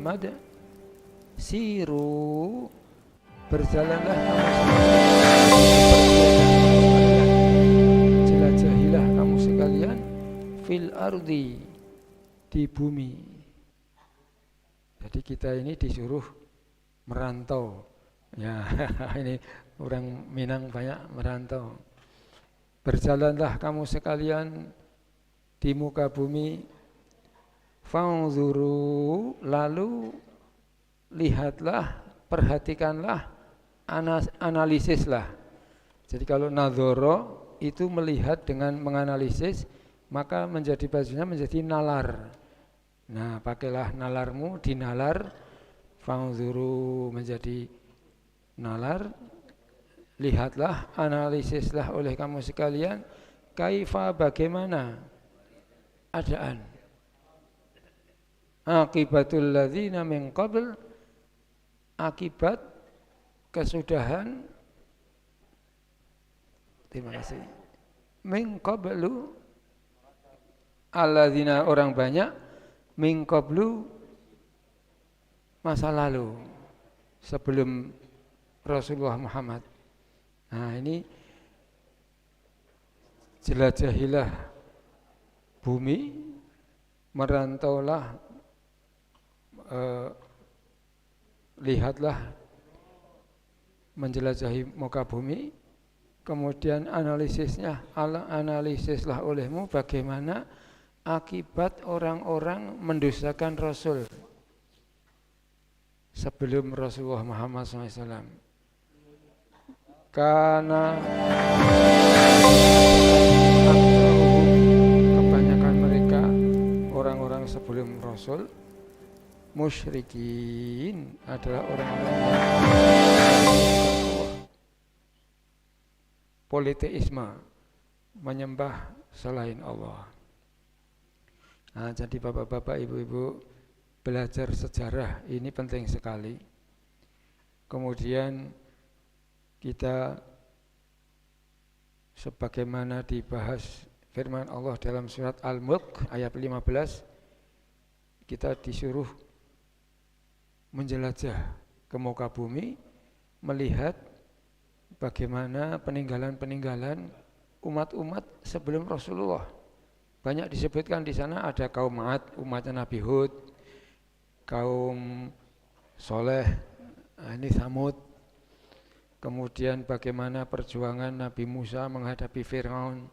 Muhammad, siru, berjalanlah kamu sekalian, jelajahilah kamu sekalian, fil ardi, di bumi. Jadi kita ini disuruh merantau. Ya, ini orang Minang banyak merantau. Berjalanlah kamu sekalian di muka bumi, fanzuru, lalu lihatlah, perhatikanlah, analisislah. Jadi kalau nadhoro itu melihat dengan menganalisis, maka menjadi bajunya menjadi nalar. Nah, pakailah nalarmu, dinalar, fanzuru menjadi nalar, lihatlah, analisislah oleh kamu sekalian, kaifa, bagaimana adaan, akibatul ladzina min qabl, akibat kesudahan, terima kasih, min qablu, alladzina orang banyak, min qablu masa lalu sebelum Rasulullah Muhammad. Nah, ini jelajahilah bumi, merantaulah, lihatlah, menjelajahi muka bumi, kemudian analisislah olehmu bagaimana akibat orang-orang mendustakan Rasul sebelum Rasulullah Muhammad SAW. Karena kebanyakan mereka orang-orang sebelum Rasul musyrikin, adalah orang-orang politeisme, menyembah selain Allah. Nah, jadi bapak-bapak, ibu-ibu, belajar sejarah ini penting sekali. Kemudian kita sebagaimana dibahas firman Allah dalam surat Al-Mulk ayat 15, kita disuruh menjelajah ke muka bumi, melihat bagaimana peninggalan-peninggalan umat-umat sebelum Rasulullah. Banyak disebutkan di sana, ada kaum Ad, umatnya Nabi Hud, kaum Soleh, ini Samud. Kemudian bagaimana perjuangan Nabi Musa menghadapi Fir'aun.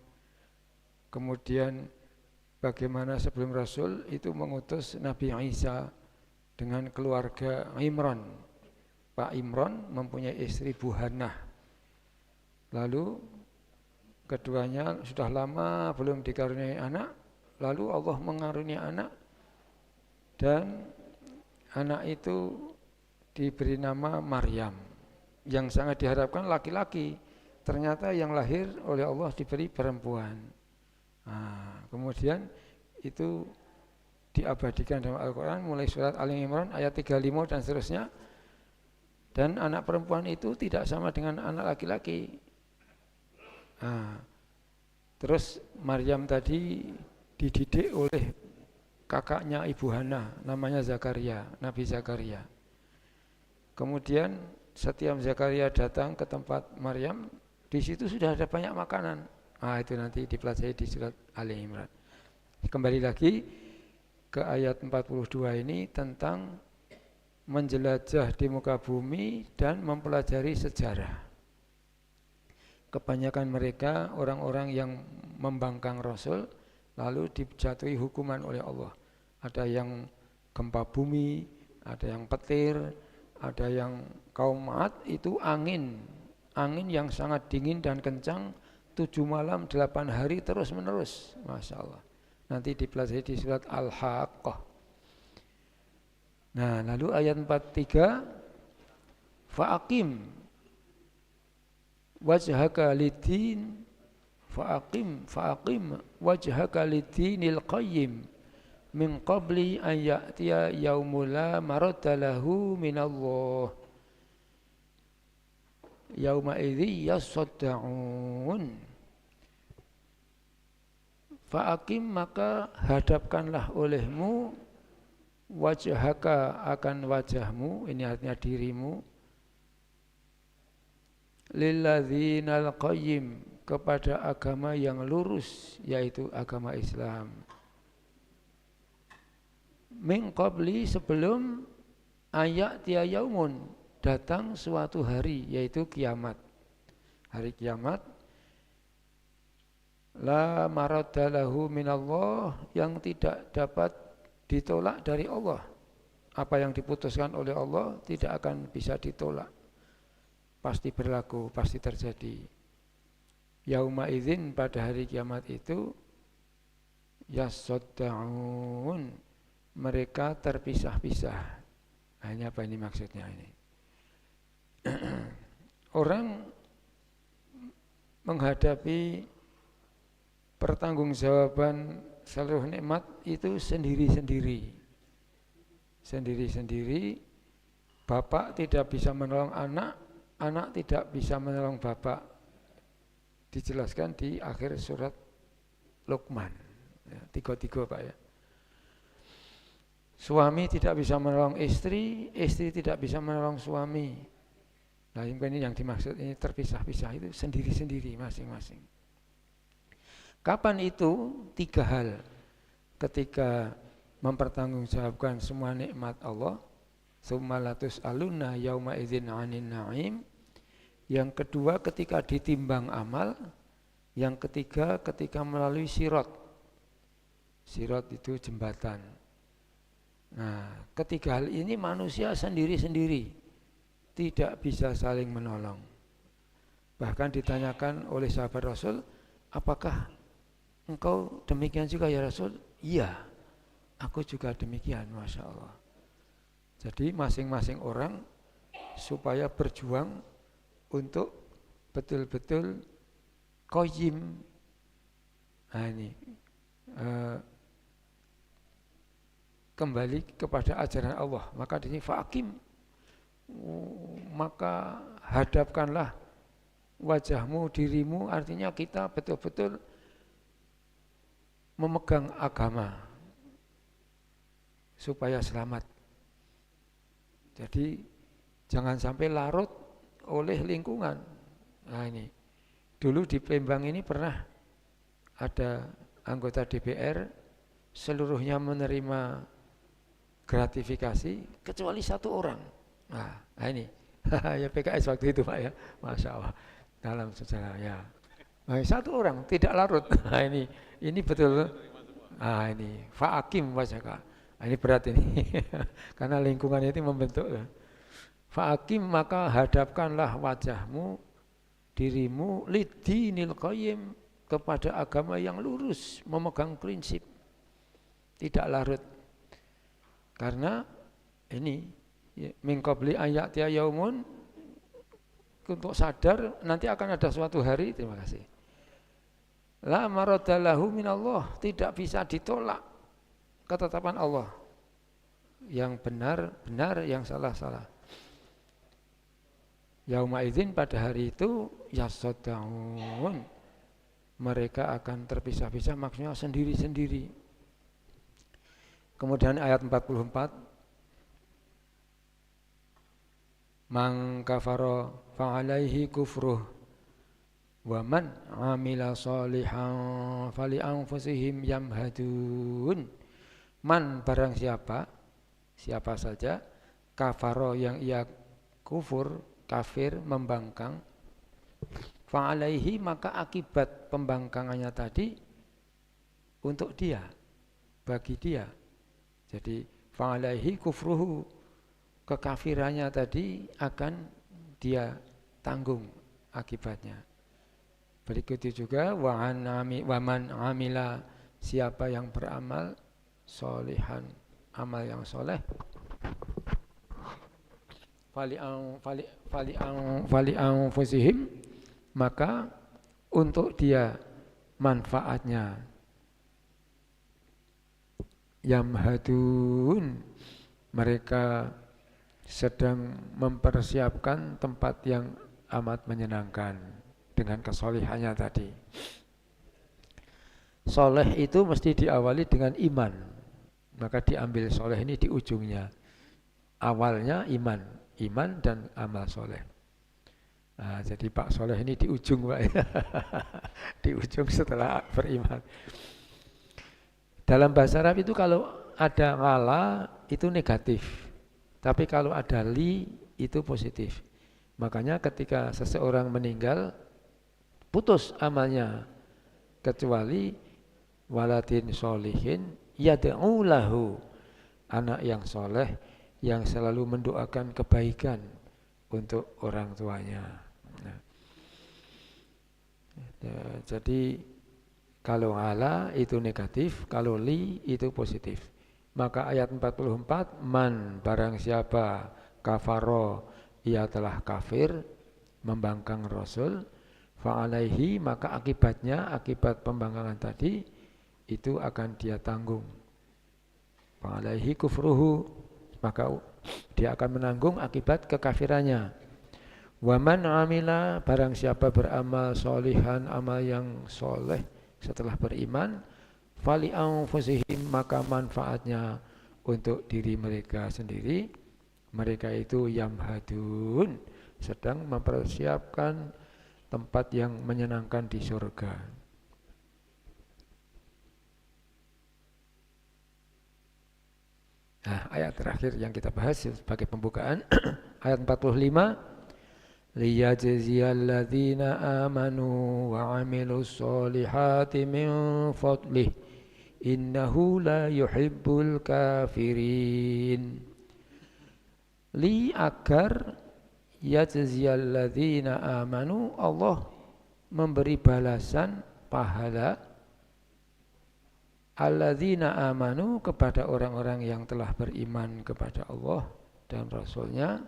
Kemudian bagaimana sebelum Rasul itu mengutus Nabi Isa dengan keluarga Imran. Pak Imran mempunyai istri Buhannah. Lalu keduanya sudah lama belum dikaruniai anak. Lalu Allah mengaruniai anak, dan anak itu diberi nama Maryam, yang sangat diharapkan laki-laki. Ternyata yang lahir oleh Allah diberi perempuan. Nah, kemudian itu diabadikan dalam Al-Quran mulai surat Ali Imran ayat 35 dan seterusnya. Dan anak perempuan itu tidak sama dengan anak laki-laki. Nah, terus Maryam tadi dididik oleh kakaknya Ibu Hana, namanya Zakaria, Nabi Zakaria. Kemudian setiap Zakaria datang ke tempat Maryam, di situ sudah ada banyak makanan. Nah, itu nanti dipelajari di surat Ali Imran. Kembali lagi ke ayat 42 ini tentang menjelajah di muka bumi dan mempelajari sejarah. Kebanyakan mereka orang-orang yang membangkang Rasul, lalu dijatuhi hukuman oleh Allah. Ada yang gempa bumi, ada yang petir, ada yang kaum Ad itu angin yang sangat dingin dan kencang, 7 malam 8 hari terus menerus. Masya Allah. Nanti dipelajari di surat Al-Haqqah. Nah, lalu ayat 43, fa'aqim wajhaka lidin, fa'aqim wajhaka lidinil qayyim min qabli an ya'tiya yaumul la maradda lahu minallah yauma idzi yasadda'un. Fa'aqim, maka hadapkanlah olehmu, wajhaka akan wajahmu, ini artinya dirimu, lilladzinal qayyim kepada agama yang lurus yaitu agama Islam. Min qabli sebelum ayatiya yaumun datang suatu hari yaitu kiamat. Hari kiamat la maradda lahu minallah yang tidak dapat ditolak dari Allah. Apa yang diputuskan oleh Allah tidak akan bisa ditolak. Pasti berlaku, pasti terjadi. Yauma idzin pada hari kiamat itu yasaddaun mereka terpisah-pisah. Hanya apa ini maksudnya ini? Orang menghadapi pertanggungjawaban seluruh nikmat itu sendiri-sendiri. Sendiri-sendiri. Bapak tidak bisa menolong anak, anak tidak bisa menolong bapak. Dijelaskan di akhir surat Luqman. Ya, 33 Pak ya. Suami tidak bisa menolong istri, istri tidak bisa menolong suami. Nah ini yang dimaksud ini terpisah-pisah itu sendiri-sendiri masing-masing. Kapan itu? 3 hal. Ketika mempertanggungjawabkan semua nikmat Allah, summa latus'alunna yauma idzin 'anin na'im. Yang kedua ketika ditimbang amal, yang ketiga ketika melalui sirat. Sirat itu jembatan. Nah, ketiga hal ini manusia sendiri-sendiri tidak bisa saling menolong. Bahkan ditanyakan oleh sahabat Rasul, apakah engkau demikian juga ya Rasul? Iya, aku juga demikian, Masya Allah. Jadi masing-masing orang supaya berjuang untuk betul-betul qayyim. Nah ini kembali kepada ajaran Allah. Maka di sini fa'akim, maka hadapkanlah wajahmu, dirimu, artinya kita betul-betul memegang agama supaya selamat. Jadi jangan sampai larut oleh lingkungan. Nah ini dulu di Palembang ini pernah ada anggota DPR seluruhnya menerima gratifikasi kecuali 1 orang. Nah ini ya PKS waktu itu Pak ya, Masya Allah dalam sejarah ya. Nah, 1 orang tidak larut. Nah ini betul. Nah ini fa'akim wajhaka. Nah, ini berat ini karena lingkungan itu membentuk. Fa'akim maka hadapkanlah wajahmu, dirimu lidinil qayyim kepada agama yang lurus, memegang prinsip, tidak larut. Karena ini min qabli ayatiya yaumun, untuk sadar nanti akan ada suatu hari. Terima kasih. La maraddalahu minallah, tidak bisa ditolak ketetapan Allah. Yang benar benar, yang salah salah. Yauma idzin pada hari itu yasaddaun mereka akan terpisah-pisah, maksudnya sendiri-sendiri. Kemudian ayat 44, man kafara fa'alaihi kufruh wa man amila sholihan fali anfusihim yamhadun. Man barang siapa, siapa saja, kafaro yang ia kufur, kafir, membangkang, fa'alaihi maka akibat pembangkangannya tadi untuk dia, bagi dia. Jadi fa'alaihi kufruhu, kekafirannya tadi akan dia tanggung akibatnya. Berikutnya juga wa man amila, siapa yang beramal solihan, amal yang soleh, fali anfusihim maka untuk dia manfaatnya. Yamhadun mereka sedang mempersiapkan tempat yang amat menyenangkan dengan kesolihannya tadi. Soleh itu mesti diawali dengan iman. maka diambil soleh ini di ujungnya. Awalnya iman dan amal soleh. Nah, jadi Pak Soleh ini di ujung Pak, di ujung setelah beriman. Dalam bahasa Arab itu kalau ada ngala itu negatif, tapi kalau ada li itu positif. Makanya ketika seseorang meninggal, putus amalnya, kecuali waladin solihin yad'u lahu, anak yang soleh yang selalu mendoakan kebaikan untuk orang tuanya. Nah, jadi kalau ala itu negatif, kalau li itu positif. Maka ayat 44, man barang siapa kafaro ia telah kafir membangkang Rasul, fa'alaihi maka akibatnya, akibat pembangkangan tadi itu akan dia tanggung. Fa'alaihi kufruhu, maka dia akan menanggung akibat kekafirannya. Waman amila barang siapa beramal solihan, amal yang soleh setelah beriman, fali anfusihim maka manfaatnya untuk diri mereka sendiri. Mereka itu yamhadun, sedang mempersiapkan tempat yang menyenangkan di surga. Nah, ayat terakhir yang kita bahas sebagai pembukaan ayat 45, liyajziyal ladzina amanu wa 'amilus solihati min fadlih innahu la yuhibbul kafirin. Li agar yajziyal ladzina amanu, Allah memberi balasan pahala alladzina amanu kepada orang-orang yang telah beriman kepada Allah dan Rasulnya,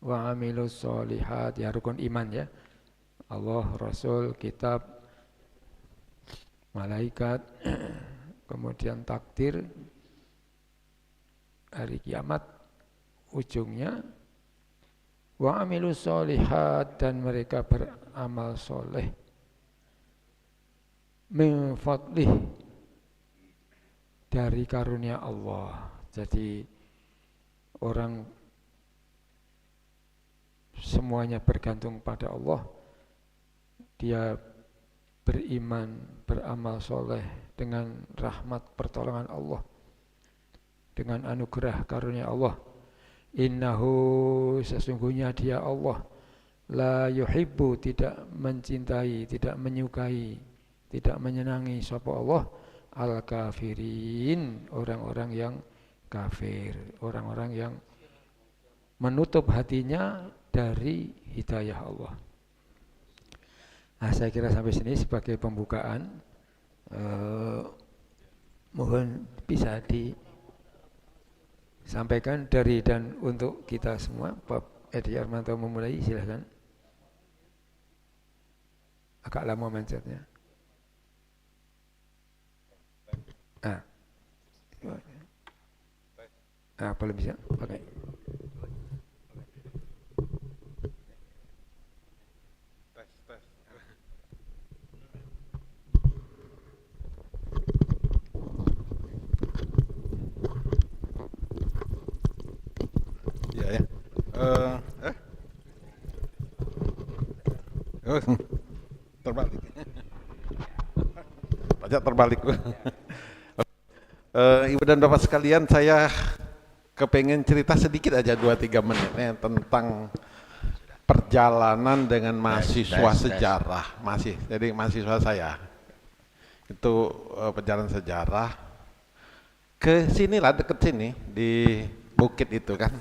wa amilus solihat, ya rukun iman ya, Allah, Rasul, kitab, malaikat, kemudian takdir, hari kiamat, ujungnya wa amilus solihat, dan mereka beramal soleh min fadlih, dari karunia Allah. Jadi orang semuanya bergantung pada Allah. Dia beriman, beramal soleh dengan rahmat pertolongan Allah, dengan anugerah karunia Allah. Innahu, sesungguhnya dia Allah, la yuhibbu, tidak mencintai, tidak menyukai, tidak menyenangi sapa Allah al-kafirin, orang-orang yang kafir, orang-orang yang menutup hatinya dari hidayah Allah. Nah, saya kira sampai sini sebagai pembukaan. Mohon bisa disampaikan dari dan untuk kita semua. Pak Edi Armanto memulai, silahkan. Agak lama mencetnya. Belum bisa. Oke. Ya. Terbalik. Pajak terbalik. Ibu dan Bapak sekalian, saya kepengen cerita sedikit aja 2-3 menit tentang perjalanan dengan mahasiswa sejarah. Jadi mahasiswa saya itu perjalanan sejarah ke sinilah, deket sini di bukit itu kan,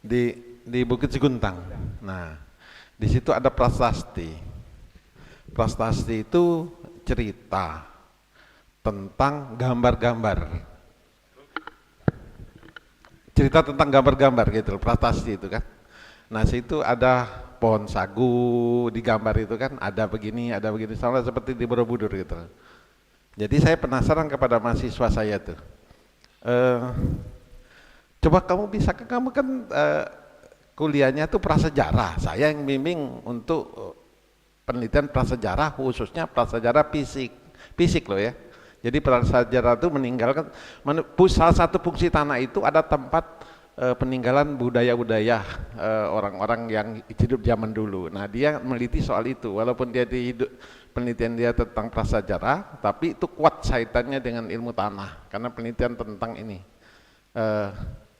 di Bukit Seguntang. Nah, di situ ada prasasti. Prasasti itu cerita tentang gambar-gambar. Cerita tentang gambar-gambar gitu, prasasti itu kan. Nah, situ ada pohon sagu digambar itu kan, ada begini, sama seperti di Borobudur gitu. Jadi saya penasaran kepada mahasiswa saya tuh. Coba kamu kan kuliahnya tuh prasejarah. Saya yang bimbing untuk penelitian prasejarah, khususnya prasejarah fisik loh ya. Jadi Prasajarah itu meninggalkan salah satu fungsi tanah itu ada tempat peninggalan budaya-budaya orang-orang yang hidup zaman dulu. Nah, dia meneliti soal itu, walaupun dia penelitian dia tentang prasajarah, tapi itu kuat kaitannya dengan ilmu tanah, karena penelitian tentang ini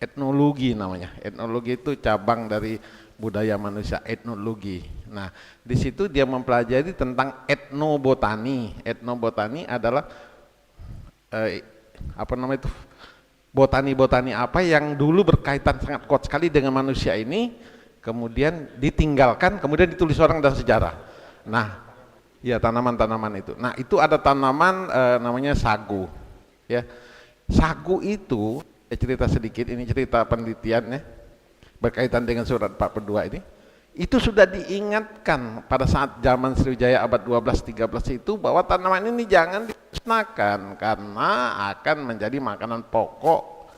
etnologi namanya. Etnologi itu cabang dari budaya manusia, etnologi. Nah, di situ dia mempelajari tentang etnobotani. Etnobotani adalah apa namanya itu, botani-botani apa yang dulu berkaitan sangat kuat sekali dengan manusia ini, kemudian ditinggalkan, kemudian ditulis orang dalam sejarah. Nah, ya tanaman-tanaman itu. Nah, itu ada tanaman namanya sagu. Ya, sagu itu cerita sedikit, ini cerita penelitiannya berkaitan dengan surat 42 ini. Itu sudah diingatkan pada saat zaman Sriwijaya abad 12-13 itu bahwa tanaman ini jangan dimusnahkan karena akan menjadi makanan pokok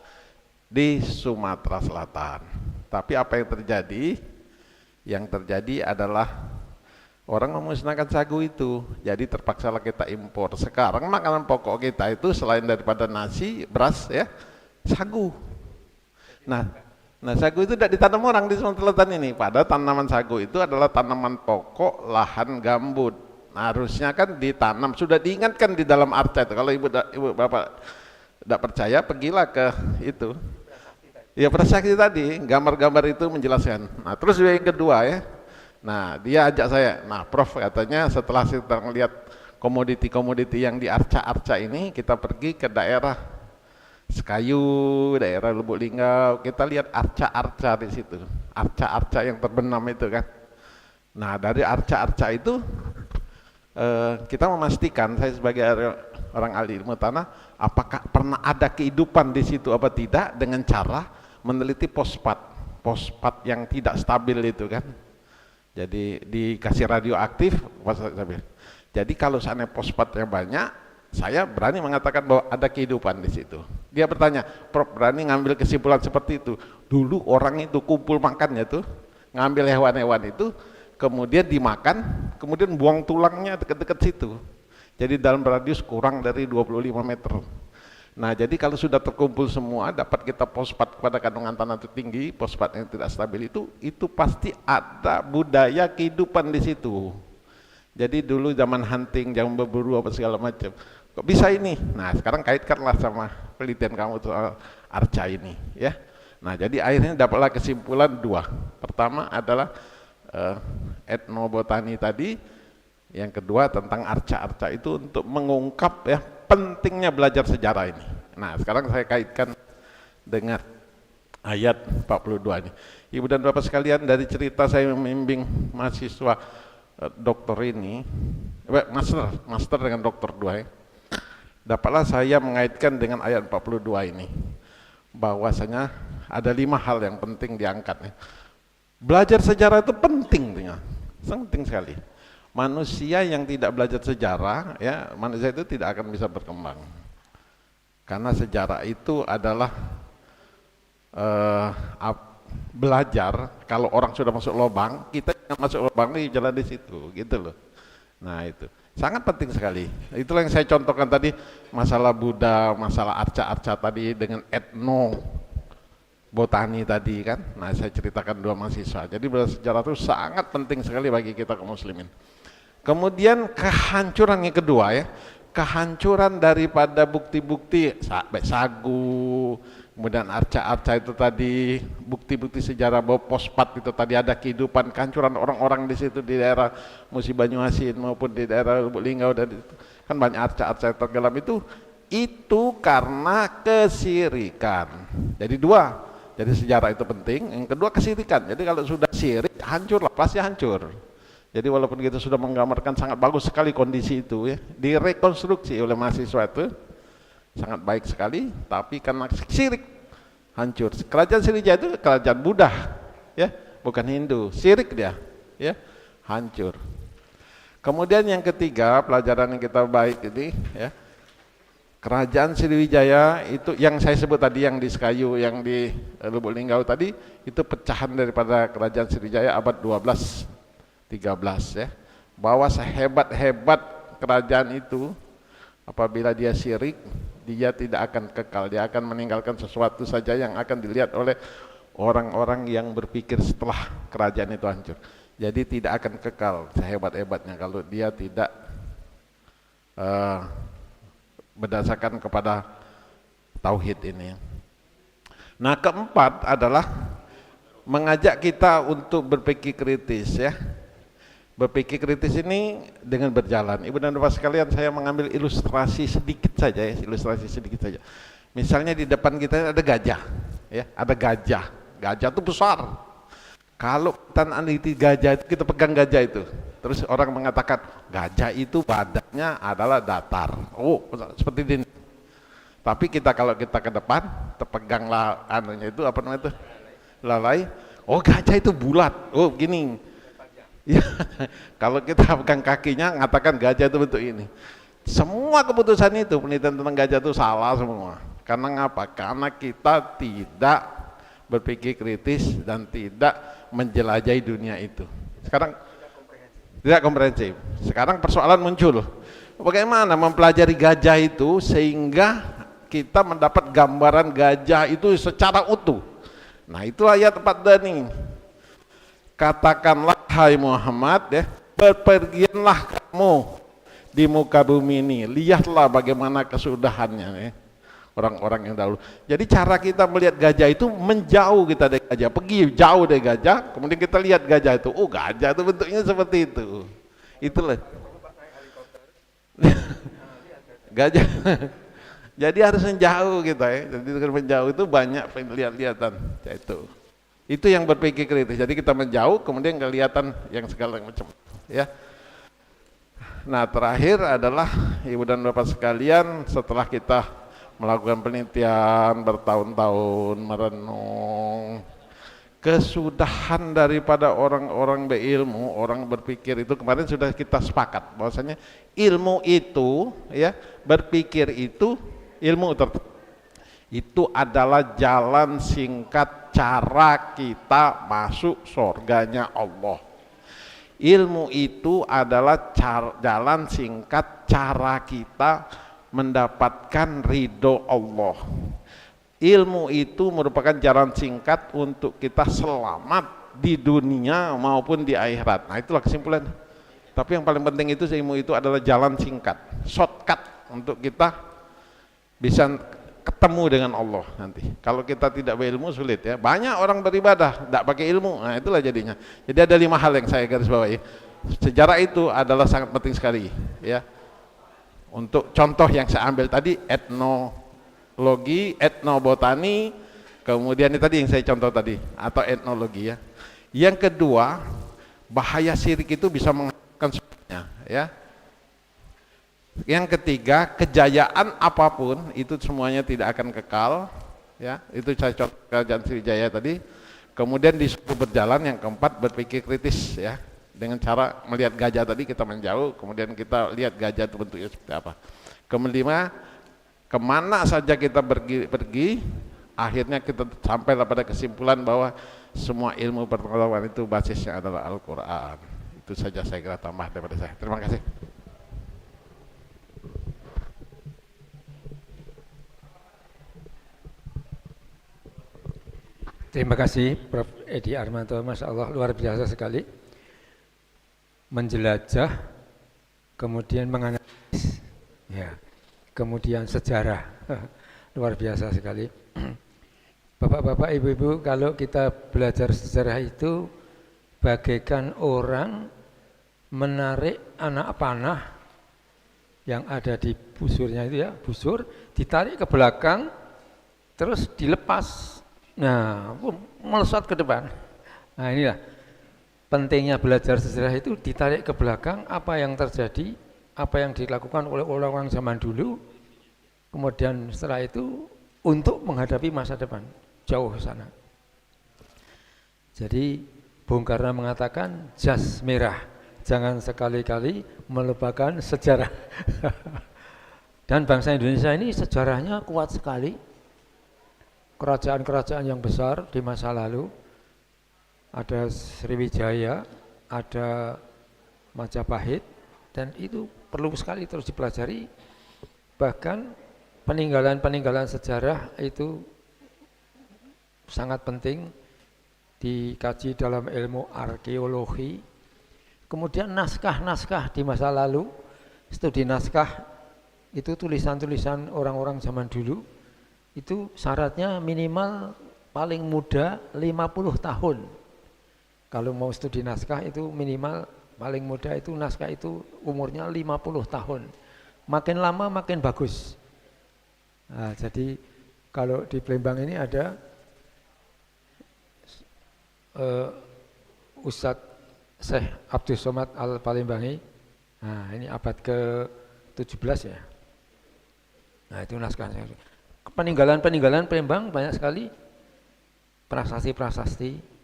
di Sumatera Selatan. Tapi apa yang terjadi? Yang terjadi adalah orang memusnahkan sagu itu, jadi terpaksalah kita impor. Sekarang makanan pokok kita itu selain daripada nasi, beras ya, sagu. Nah, sagu itu tidak ditanam orang di Sumatera Selatan ini. Padahal tanaman sagu itu adalah tanaman pokok lahan gambut. Nah, harusnya kan ditanam. Sudah diingatkan di dalam arca itu. Kalau ibu bapak tidak percaya, pergilah ke itu. Ya, Prasakti tadi, gambar-gambar itu menjelaskan. Nah, terus yang kedua ya. Nah, dia ajak saya. Nah, Prof katanya setelah kita melihat komoditi-komoditi yang di arca-arca ini, kita pergi ke daerah Sekayu, daerah Lubuk Linggau, kita lihat arca-arca di situ, arca-arca yang terbenam itu kan. Nah, dari arca-arca itu kita memastikan, saya sebagai orang ahli ilmu tanah, apakah pernah ada kehidupan di situ apa tidak, dengan cara meneliti fosfat yang tidak stabil itu kan. Jadi dikasih radioaktif, stabil. Jadi kalau seandainya fosfatnya banyak, saya berani mengatakan bahwa ada kehidupan di situ. Dia bertanya, Prof berani ngambil kesimpulan seperti itu? Dulu orang itu kumpul makannya tuh, ngambil hewan-hewan itu, kemudian dimakan, kemudian buang tulangnya dekat-dekat situ. Jadi dalam radius kurang dari 25 meter. Nah, jadi kalau sudah terkumpul semua, dapat kita fosfat pada kandungan tanah itu tinggi, fosfat yang tidak stabil itu pasti ada budaya kehidupan di situ. Jadi dulu zaman hunting, zaman berburu apa segala macam. Kok bisa ini? Nah, sekarang kaitkanlah sama penelitian kamu soal arca ini, ya. Nah, jadi akhirnya dapatlah kesimpulan dua. Pertama adalah etnobotani tadi, yang kedua tentang arca-arca itu untuk mengungkap ya pentingnya belajar sejarah ini. Nah, sekarang saya kaitkan dengan ayat 42 ini. Ibu dan Bapak sekalian, dari cerita saya membimbing mahasiswa dokter ini, master dengan dokter 2 ya. Dapatlah saya mengaitkan dengan ayat 42 ini, bahwasanya ada 5 hal yang penting diangkat. Belajar sejarah itu penting, penting sekali. Manusia yang tidak belajar sejarah, ya manusia itu tidak akan bisa berkembang. Karena sejarah itu adalah belajar. Kalau orang sudah masuk lubang, kita yang masuk lubang ini jalan di situ, gitu loh. Nah itu sangat penting sekali. Itulah yang saya contohkan tadi, masalah Buddha, masalah arca-arca tadi dengan etnobotani tadi kan. Nah, saya ceritakan 2 mahasiswa. Jadi belajar sejarah itu sangat penting sekali bagi kita kaum muslimin. Kemudian kehancuran yang kedua ya, kehancuran daripada bukti-bukti baik sagu, kemudian arca-arca itu tadi, bukti-bukti sejarah bahwa fosfat itu tadi ada kehidupan, kehancuran orang-orang di situ di daerah Musi Banyuasin maupun di daerah Lubuk Linggau, dan kan banyak arca-arca yang tenggelam itu karena kesirikan. Jadi 2, jadi sejarah itu penting. Yang kedua kesirikan. Jadi kalau sudah sirik, hancur lah, pasti hancur. Jadi walaupun kita sudah menggambarkan sangat bagus sekali kondisi itu ya, direkonstruksi oleh mahasiswa itu sangat baik sekali, tapi karena syirik hancur. Kerajaan Sriwijaya itu kerajaan Buddha, ya, bukan Hindu. Syirik dia, ya, hancur. Kemudian yang ketiga, pelajaran yang kita baik ini, ya, kerajaan Sriwijaya itu yang saya sebut tadi, yang di Sekayu, yang di Lubuk Linggau tadi, itu pecahan daripada kerajaan Sriwijaya abad 12-13 ya. Bahwa sehebat-hebat kerajaan itu, Apabila dia syirik, dia tidak akan kekal, dia akan meninggalkan sesuatu saja yang akan dilihat oleh orang-orang yang berpikir setelah kerajaan itu hancur. Jadi tidak akan kekal sehebat-hebatnya kalau dia tidak berdasarkan kepada tauhid ini. Nah, keempat adalah mengajak kita untuk berpikir kritis ya. Berpikir kritis ini dengan berjalan. Ibu dan bapak sekalian, saya mengambil ilustrasi sedikit saja ya, ilustrasi sedikit saja. Misalnya di depan kita ada gajah, ya, ada gajah. Gajah itu besar. Kalau kita meneliti gajah itu, kita pegang gajah itu, terus orang mengatakan gajah itu badannya adalah datar. Oh, seperti ini. Tapi kalau kita ke depan, terpeganglah anunya itu apa namanya itu? Lalai. Oh, gajah itu bulat. Oh, gini. Ya, kalau kita pegang kakinya, mengatakan gajah itu bentuk ini. Semua keputusan itu, penelitian tentang gajah itu salah semua. Karena ngapa? Karena kita tidak berpikir kritis dan tidak menjelajahi dunia itu. Sekarang tidak komprehensif. Sekarang persoalan muncul. Bagaimana mempelajari gajah itu sehingga kita mendapat gambaran gajah itu secara utuh. Nah, itu ayat 4 nih. Katakanlah hai Muhammad ya, berpergianlah kamu di muka bumi ini, lihatlah bagaimana kesudahannya ya, orang-orang yang dahulu. Jadi cara kita melihat gajah itu menjauh kita dari gajah, pergi jauh dari gajah, kemudian kita lihat gajah itu, oh gajah itu bentuknya seperti itu. Itulah gajah. Jadi harus menjauh kita ya. Jadi dengan menjauh itu banyak lihat-lihatan itu. Itu yang berpikir kritis. Jadi kita menjauh, kemudian kelihatan yang segala macam. Ya. Nah, terakhir adalah ibu dan bapak sekalian, setelah kita melakukan penelitian bertahun-tahun, merenung, kesudahan daripada orang-orang berilmu, orang berpikir itu kemarin sudah kita sepakat bahwasanya ilmu itu, ya, berpikir itu ilmu itu adalah jalan singkat cara kita masuk surganya Allah. Ilmu itu adalah jalan singkat cara kita mendapatkan ridho Allah. Ilmu itu merupakan jalan singkat untuk kita selamat di dunia maupun di akhirat. Nah, itulah kesimpulan. Tapi yang paling penting itu ilmu itu adalah jalan singkat, shortcut untuk kita bisa ketemu dengan Allah nanti. Kalau kita tidak berilmu sulit ya. Banyak orang beribadah tidak pakai ilmu. Nah, itulah jadinya. Jadi ada 5 hal yang saya garis bawahi. Sejarah itu adalah sangat penting sekali ya. Untuk contoh yang saya ambil tadi, etnologi, etnobotani, kemudian ini tadi yang saya contoh tadi, atau etnologi ya. Yang kedua, bahaya syirik itu bisa menghancurkan semuanya ya. Yang ketiga, kejayaan apapun itu semuanya tidak akan kekal ya. Itu saya contoh kerajaan Sriwijaya tadi. Kemudian disuruh berjalan. Yang keempat, berpikir kritis ya. Dengan cara melihat gajah tadi kita menjauh, kemudian kita lihat gajah itu bentuknya seperti apa. Kelima, kemana saja kita pergi, akhirnya kita sampai pada kesimpulan bahwa semua ilmu pengetahuan itu basisnya adalah Al-Quran. Itu saja saya kira tambah daripada saya. Terima kasih. Terima kasih Prof. Edi Armanto, Masya Allah luar biasa sekali. Menjelajah, kemudian menganalisis, ya, kemudian sejarah, luar biasa sekali. Bapak-bapak, ibu-ibu, kalau kita belajar sejarah itu bagaikan orang menarik anak panah yang ada di busurnya itu ya, busur ditarik ke belakang, terus dilepas. Nah, melesat ke depan. Nah, inilah pentingnya belajar sejarah itu, ditarik ke belakang apa yang terjadi, apa yang dilakukan oleh orang-orang zaman dulu, kemudian setelah itu untuk menghadapi masa depan jauh sana. Jadi Bung Karno mengatakan jas merah, jangan sekali-kali melupakan sejarah. Dan bangsa Indonesia ini sejarahnya kuat sekali. Kerajaan-kerajaan yang besar di masa lalu, ada Sriwijaya, ada Majapahit, dan itu perlu sekali terus dipelajari Bahkan peninggalan-peninggalan sejarah itu sangat penting dikaji dalam ilmu arkeologi. Kemudian naskah-naskah di masa lalu, studi naskah itu tulisan-tulisan orang-orang zaman dulu, itu syaratnya minimal paling muda 50 tahun. Kalau mau studi naskah itu minimal paling muda itu naskah itu umurnya 50 tahun. Makin lama makin bagus. Nah, jadi kalau di Palembang ini ada Ustadz Syekh Abdul Somad Al-Palembangi. Nah, ini abad ke-17 ya. Nah, itu naskahnya. Peninggalan-peninggalan Palembang banyak sekali. Prasasti-prasasti.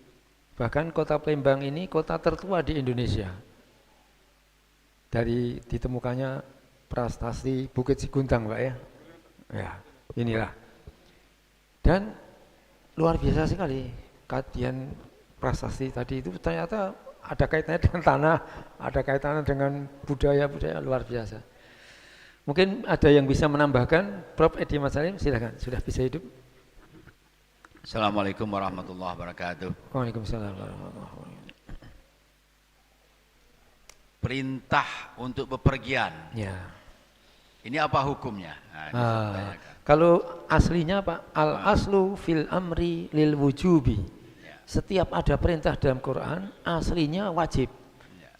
Bahkan kota Palembang ini kota tertua di Indonesia. Dari ditemukannya prasasti Bukit Siguntang, Pak ya. Ya, inilah. Dan luar biasa sekali kajian prasasti tadi itu ternyata ada kaitannya dengan tanah, ada kaitannya dengan budaya-budaya luar biasa. Mungkin ada yang bisa menambahkan, Prof. Edi Mas Salim, silakan, sudah bisa hidup. Assalamualaikum warahmatullahi wabarakatuh. Waalaikumsalam warahmatullahi wabarakatuh. Perintah untuk bepergian. Ya. Ini apa hukumnya? Nah, kalau aslinya Pak, al-aslu fil amri lil wujubi. Setiap ada perintah dalam Quran, aslinya wajib.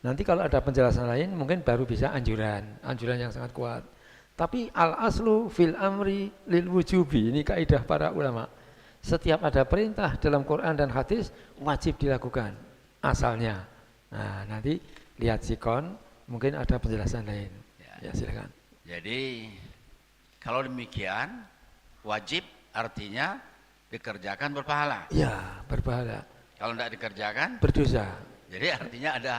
Nanti kalau ada penjelasan lain, mungkin baru bisa anjuran yang sangat kuat. Tapi al-aslu fil amri lil wujubi, ini kaidah para ulama. Setiap ada perintah dalam Quran dan hadis, wajib dilakukan asalnya. Nah, nanti lihat sikon, mungkin ada penjelasan lain. Ya, silakan. Jadi, kalau demikian, wajib artinya dikerjakan berpahala. Ya, berpahala. Kalau tidak dikerjakan, berdosa. Jadi artinya ada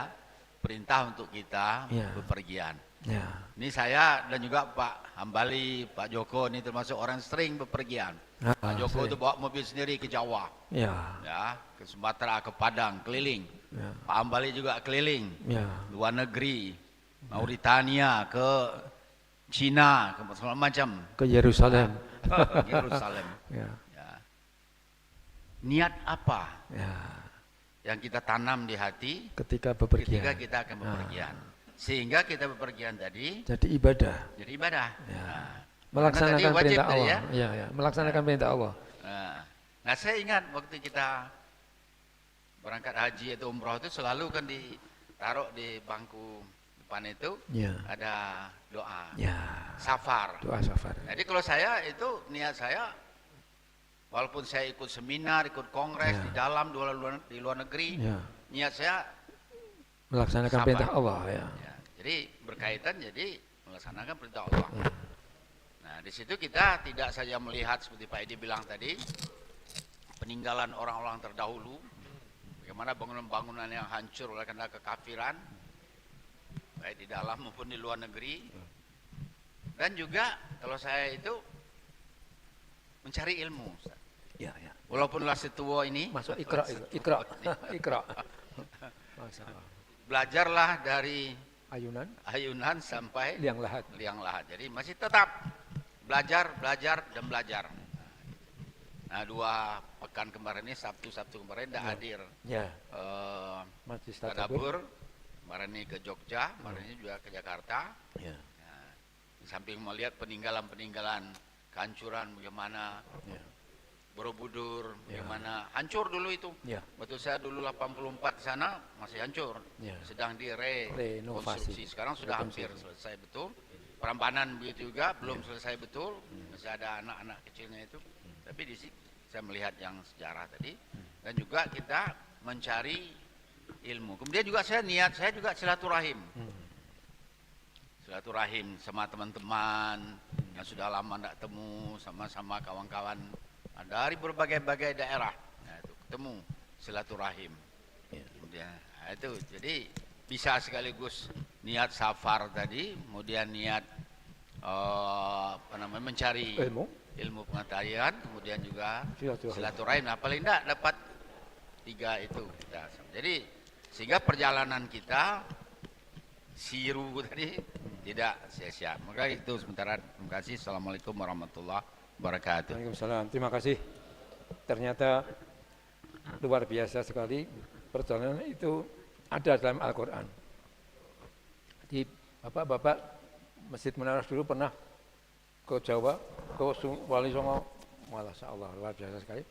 perintah untuk kita bepergian. Ya. Ini saya dan juga Pak Hambali, Pak Joko ini termasuk orang sering bepergian. Pak Joko itu bawa mobil sendiri ke Jawa, ya, ke Sumatera, ke Padang, keliling. Pak Hambali juga keliling, luar negeri, Mauritania, ke Cina, ke segala macam. Ke Yerusalem. Yerusalem. Niat apa yang kita tanam di hati ketika bepergian? Ketika kita akan bepergian. Sehingga kita bepergian tadi jadi ibadah. Jadi ibadah. Melaksanakan perintah Allah. Ya, melaksanakan perintah Allah. Nah, saya ingat waktu kita berangkat haji atau umroh itu selalu kan ditaruh di bangku depan itu ada doa. Safar. Doa safar. Jadi kalau saya itu niat saya, walaupun saya ikut seminar, ikut kongres di dalam, di luar negeri, niat saya melaksanakan perintah Allah. Jadi berkaitan, jadi melaksanakan perintah Allah. Nah, di situ kita tidak saja melihat seperti Pak Edi bilang tadi, peninggalan orang-orang terdahulu, bagaimana bangunan-bangunan yang hancur oleh karena kekafiran, baik di dalam maupun di luar negeri. Dan juga kalau saya itu mencari ilmu. Walaupun lah setua ini masuk ikra. Belajarlah dari ayunan sampai liang lahat. Jadi masih tetap belajar dan belajar. Nah, 2 pekan kemarin ini, Sabtu kemarin tidak hadir. Tadabbur kemarin ini ke Jogja, kemarin ini juga ke Jakarta. Di samping melihat peninggalan kehancuran bagaimana Borobudur, bagaimana hancur dulu itu. Waktu saya dulu 84 di sana masih hancur, sedang rekonstruksi. Sekarang sudah hampir selesai betul. Prambanan begitu juga belum selesai betul, masih ada anak-anak kecilnya itu. Tapi di sini saya melihat yang sejarah tadi, dan juga kita mencari ilmu. Kemudian juga saya juga silaturahim. Silaturahim sama teman-teman yang sudah lama tidak temu, sama-sama kawan-kawan dari berbagai-bagai daerah. Nah, itu ketemu silaturahim. Kemudian itu jadi bisa sekaligus niat safar tadi, kemudian niat mencari ilmu pengetahuan, kemudian juga silaturahim. Nah, paling tidak dapat 3 itu. Jadi sehingga perjalanan kita siru tadi tidak sia-sia. Maka itu sementara. Terima kasih. Assalamualaikum warahmatullahi wabarakatuh. Waalaikumsalam. Terima kasih. Ternyata luar biasa sekali perjalanan itu ada dalam Al-Quran. Di bapak-bapak Masjid Menaras dulu pernah ke Jawa, ke Wali Songo, Masya Allah luar biasa sekali.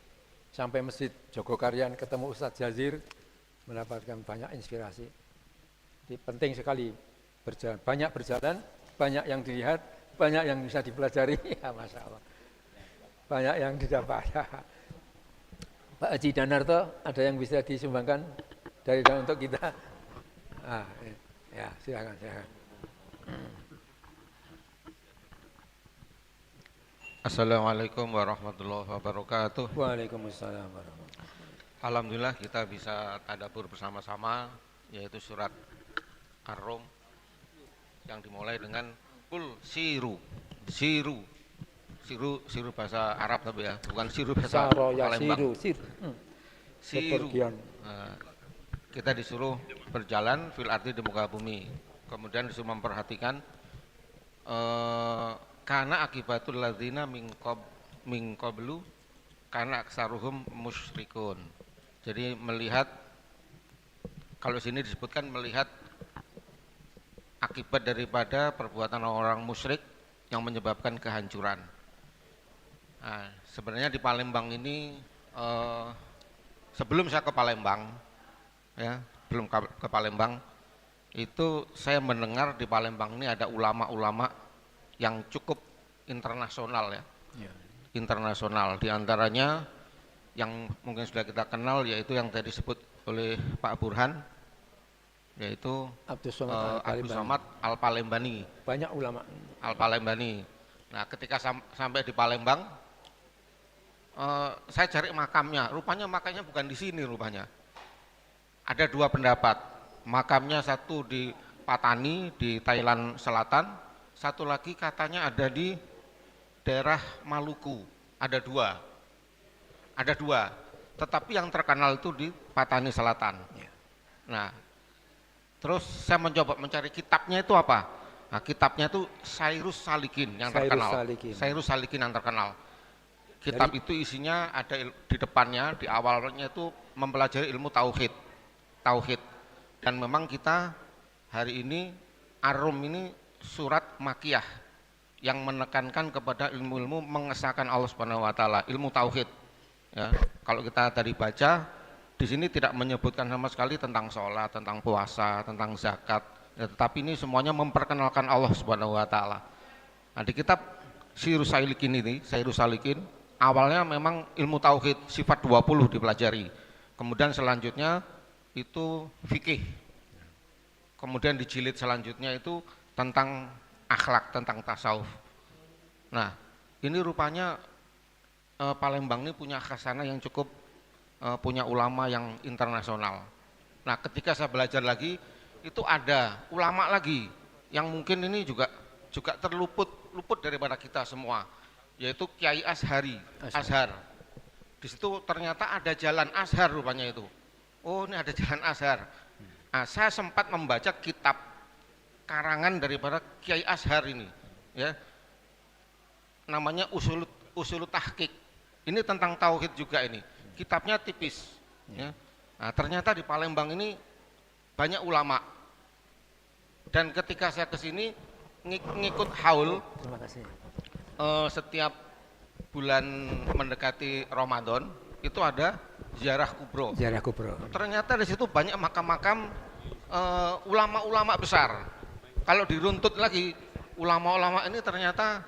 Sampai Masjid Jogokarian ketemu Ustadz Jazir, mendapatkan banyak inspirasi. Jadi penting sekali berjalan, banyak yang dilihat, banyak yang bisa dipelajari, ya Masya Allah. Banyak yang didapat. Pak Haji Danarto, ada yang bisa disumbangkan dari dan untuk kita? Ya, silakan. Assalamualaikum warahmatullahi wabarakatuh. Waalaikumsalam warahmatullahi wabarakatuh. Alhamdulillah kita bisa tadabbur bersama-sama, yaitu surat Ar-Rum yang dimulai dengan kul siru bahasa Arab tapi ya, bukan siru bahasa Palembang. Siru. Kita disuruh berjalan fil ardi di muka bumi, kemudian disuruh memperhatikan karena akibatul ladzina min qablu karena aksaruhum musyrikun. Jadi melihat, kalau sini disebutkan melihat akibat daripada perbuatan orang musyrik yang menyebabkan kehancuran. Nah, sebenarnya di Palembang ini sebelum saya ke Palembang, ya belum ke Palembang, itu saya mendengar di Palembang ini ada ulama-ulama yang cukup internasional ya. Internasional, diantaranya yang mungkin sudah kita kenal yaitu yang tadi disebut oleh Pak Burhan, yaitu Abdus Somad Al-Palembani. Banyak ulama Al-Palembani. Nah, ketika sampai di Palembang, saya cari makamnya. Rupanya makamnya bukan di sini rupanya. Ada dua pendapat. Makamnya satu di Patani di Thailand Selatan, satu lagi katanya ada di daerah Maluku. Ada dua. Tetapi yang terkenal itu di Patani Selatan. Nah, terus saya mencoba mencari kitabnya itu apa. Nah, kitabnya itu Sairus Salikin yang terkenal. Sairus Salikin yang terkenal. Kitab itu isinya ada di depannya, di awalnya itu mempelajari ilmu tauhid. Dan memang kita hari ini Ar-Rum ini surat Makiyah yang menekankan kepada ilmu-ilmu mengesahkan Allah Subhanahu wa taala, ilmu tauhid. Ya, kalau kita tadi baca di sini tidak menyebutkan sama sekali tentang sholat, tentang puasa, tentang zakat, ya, tetapi ini semuanya memperkenalkan Allah Subhanahu wa taala. Nah, di kitab Sairus Salikin awalnya memang ilmu tauhid sifat 20 dipelajari. Kemudian selanjutnya itu fikih. Kemudian di jilid selanjutnya itu tentang akhlak, tentang tasawuf. Nah, ini rupanya Palembang ini punya khasanah yang cukup, punya ulama yang internasional. Nah, ketika saya belajar lagi, itu ada ulama lagi yang mungkin ini juga terluput daripada kita semua, yaitu Kiai Azhar. Di situ ternyata ada jalan Azhar rupanya itu. Oh, ini ada jalan Azhar. Nah, saya sempat membaca kitab karangan daripada Kiai Azhar ini, ya, namanya Usulut Tahqiq. Ini tentang tauhid juga ini. Kitabnya tipis. Ya. Nah, ternyata di Palembang ini banyak ulama. Dan ketika saya kesini ngikut haul, terima kasih. Setiap bulan mendekati Ramadan itu ada ziarah kubro. Ternyata di situ banyak makam-makam ulama-ulama besar. Kalau diruntut lagi, ulama-ulama ini ternyata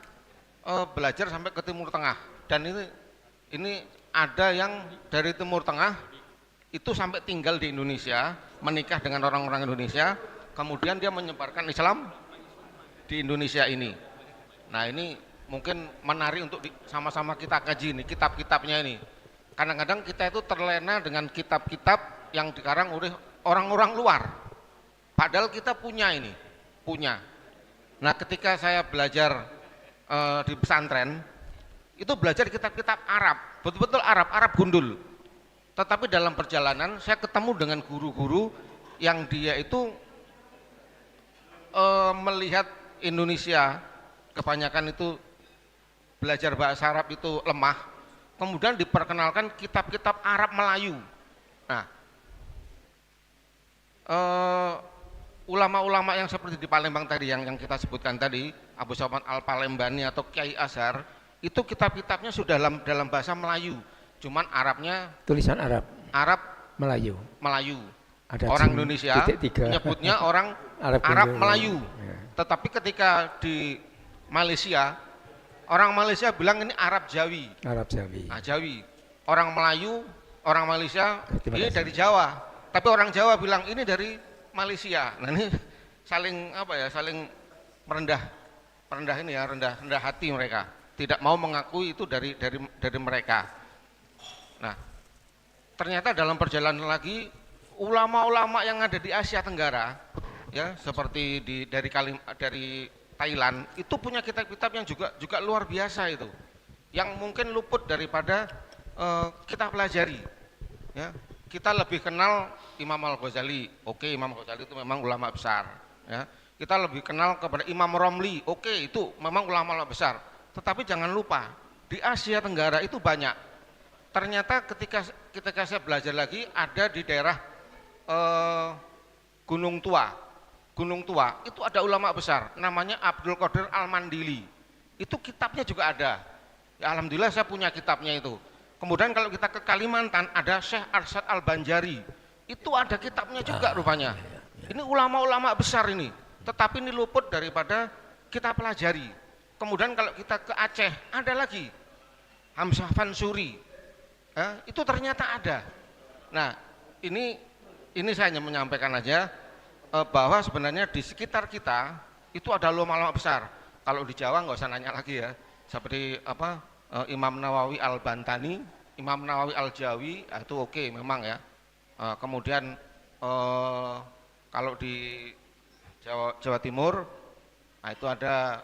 belajar sampai ke Timur Tengah. Dan ini ada yang dari Timur Tengah itu sampai tinggal di Indonesia, menikah dengan orang-orang Indonesia, kemudian dia menyebarkan Islam di Indonesia ini. Nah, ini mungkin menarik untuk sama-sama kita kaji ini, kitab-kitabnya ini. Kadang-kadang kita itu terlena dengan kitab-kitab yang dikarang oleh orang-orang luar. Padahal kita punya. Nah, ketika saya belajar di pesantren, itu belajar kitab-kitab Arab, betul-betul Arab gundul. Tetapi dalam perjalanan saya ketemu dengan guru-guru yang dia itu melihat Indonesia kebanyakan itu belajar bahasa Arab itu lemah, kemudian diperkenalkan kitab-kitab Arab Melayu. Nah, ulama-ulama yang seperti di Palembang tadi yang kita sebutkan tadi, Abu Sofyan Al-Palembani atau Kiai Azhar, itu kitab-kitabnya sudah dalam bahasa Melayu, cuman Arabnya Tulisan Arab, Arab Melayu. Melayu. Ada Orang jim, Indonesia titik 3. menyebutnya orang Arab Arab Indo. Melayu. Ya. Tetapi ketika di Malaysia, orang Malaysia bilang ini Arab Jawi. Arab Jawi. Nah, Jawi. Orang Melayu, orang Malaysia Terima ini kasih. dari Jawa. Tapi orang Jawa bilang ini dari Malaysia. Nah, ini saling apa ya? Saling merendah ini ya, rendah hati mereka. Tidak mau mengakui itu dari mereka. Nah, ternyata dalam perjalanan lagi ulama-ulama yang ada di Asia Tenggara, ya seperti dari Thailand, itu punya kitab-kitab yang juga luar biasa itu, yang mungkin luput daripada kita pelajari. Ya, kita lebih kenal Imam Al-Ghazali. Oke, Imam Ghazali itu memang ulama besar. Ya, kita lebih kenal kepada Imam Romli. Oke, itu memang ulama besar. Tetapi jangan lupa di Asia Tenggara itu banyak. Ternyata ketika saya belajar lagi ada di daerah Gunung Tua itu ada ulama besar namanya Abdul Qadir Al-Mandili. Itu kitabnya juga ada. Ya, alhamdulillah saya punya kitabnya itu. Kemudian kalau kita ke Kalimantan ada Syekh Arsyad Al-Banjari. Itu ada kitabnya juga rupanya. Ini ulama-ulama besar ini. Tetapi ini luput daripada kita pelajari. Kemudian kalau kita ke Aceh ada lagi Hamzah Fansuri. Ya, itu ternyata ada. Nah, ini saya hanya menyampaikan aja bahwa sebenarnya di sekitar kita itu ada ulama-ulama besar. Kalau di Jawa nggak usah nanya lagi ya, seperti apa Imam Nawawi Al-Bantani, Imam Nawawi Al-Jawi, itu oke memang ya. Kemudian kalau di Jawa Timur, nah itu ada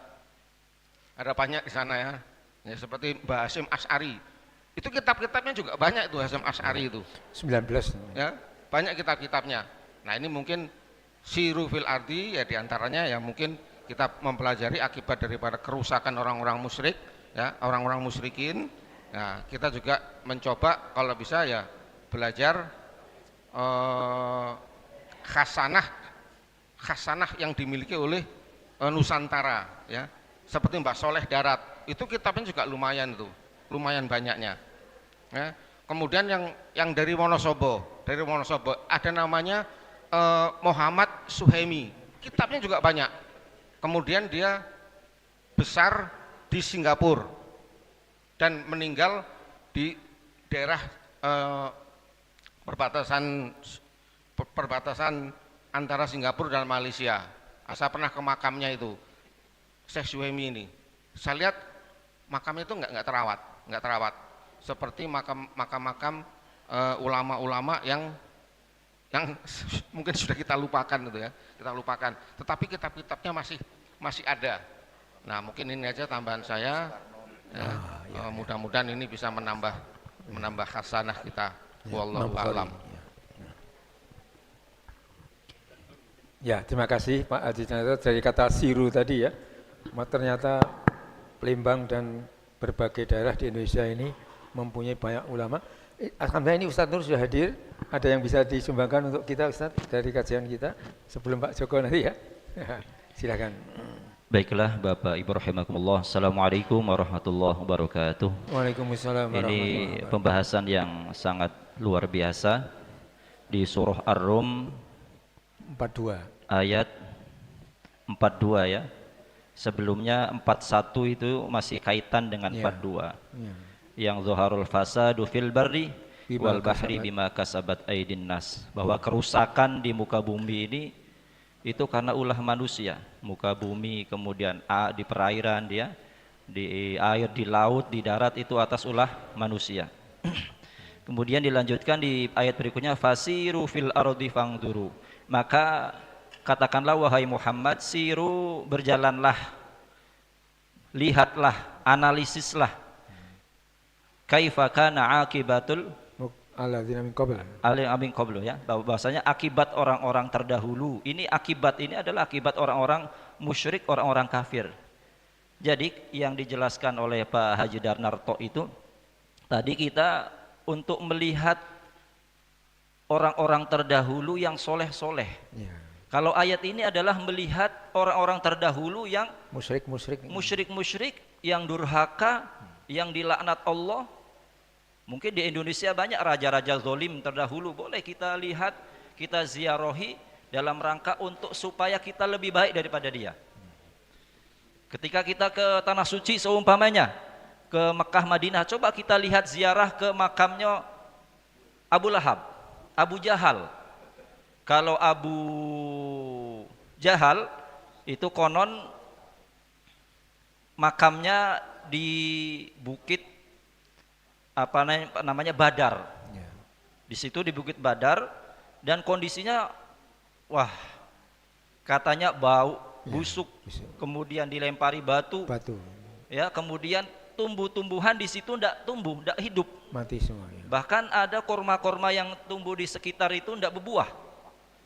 banyak di sana ya, seperti Mbah Hasyim Asy'ari. Itu kitab-kitabnya juga banyak itu Hasyim Asy'ari itu. 19. Ya, banyak kitab-kitabnya. Nah, ini mungkin Siru fil Ardi ya diantaranya yang mungkin kita mempelajari akibat daripada kerusakan orang-orang musyrik, ya, orang-orang musyrikin. Nah, kita juga mencoba kalau bisa ya belajar khasanah yang dimiliki oleh Nusantara, ya. Seperti Mbah Soleh Darat, itu kitabnya juga lumayan tuh. Lumayan banyaknya. Ya. Kemudian yang dari Wonosobo ada namanya Muhammad Suhaimi, kitabnya juga banyak. Kemudian dia besar di Singapura dan meninggal di daerah perbatasan antara Singapura dan Malaysia. Saya pernah ke makamnya itu, Syekh Suhaimi ini. Saya lihat makamnya itu nggak terawat, seperti makam-makam ulama-ulama yang mungkin sudah kita lupakan gitu ya, tetapi kitab-kitabnya masih ada. Nah, mungkin ini aja tambahan saya ya. Mudah-mudahan ini bisa menambah khasanah kita. Wallahu a'lam. Ya, terima kasih Pak Haji Janto dari kata siru tadi ya. Ternyata Palembang dan berbagai daerah di Indonesia ini mempunyai banyak ulama. Alhamdulillah ini Ustadz Nur sudah hadir. Ada yang bisa disumbangkan untuk kita Ustadz dari kajian kita sebelum Pak Joko nanti ya. Silakan. Baiklah Bapak Ibu rahimakumullah. Assalamualaikum warahmatullahi wabarakatuh. Waalaikumsalam warahmatullahi Ini wabarakatuh. pembahasan yang sangat luar biasa di surah Ar-Rum 42. ayat 42 ya. Sebelumnya 41 itu masih kaitan dengan 42. Ya. Yang zuharul fasadu fil barri Bima wal bahri kasabat. bima kasabat aydin nas. Bahwa kerusakan di muka bumi ini itu karena ulah manusia. Muka bumi, kemudian di perairan dia, di air, di laut, di darat itu atas ulah manusia. Kemudian dilanjutkan di ayat berikutnya, fasiru fil ardi fangduru. Maka katakanlah wahai Muhammad, siru, berjalanlah, lihatlah, analisislah, kaifa kana akibatul Alladzina min qabl. amin qablu ya, bahwasanya akibat orang-orang terdahulu. Ini akibat ini adalah akibat orang-orang musyrik, orang-orang kafir. Jadi yang dijelaskan oleh Pak Haji Darnarto itu tadi kita untuk melihat orang-orang terdahulu yang soleh-soleh. Ya. Kalau ayat ini adalah melihat orang-orang terdahulu yang musyrik-musyrik, yang durhaka, yang dilaknat Allah. Mungkin di Indonesia banyak raja-raja zolim terdahulu, boleh kita lihat, kita ziarahi dalam rangka untuk supaya kita lebih baik daripada dia. Ketika kita ke Tanah Suci seumpamanya, ke Mekah Madinah, coba kita lihat ziarah ke makamnya Abu Lahab, Abu Jahal. Kalau Abu Jahal itu konon makamnya di bukit apa namanya Badar. Di situ di Bukit Badar, dan kondisinya wah, katanya bau, busuk, kemudian dilempari batu. Ya, kemudian tumbuh-tumbuhan di situ ndak tumbuh, ndak hidup, mati semua. Ya. Bahkan ada korma-korma yang tumbuh di sekitar itu ndak berbuah,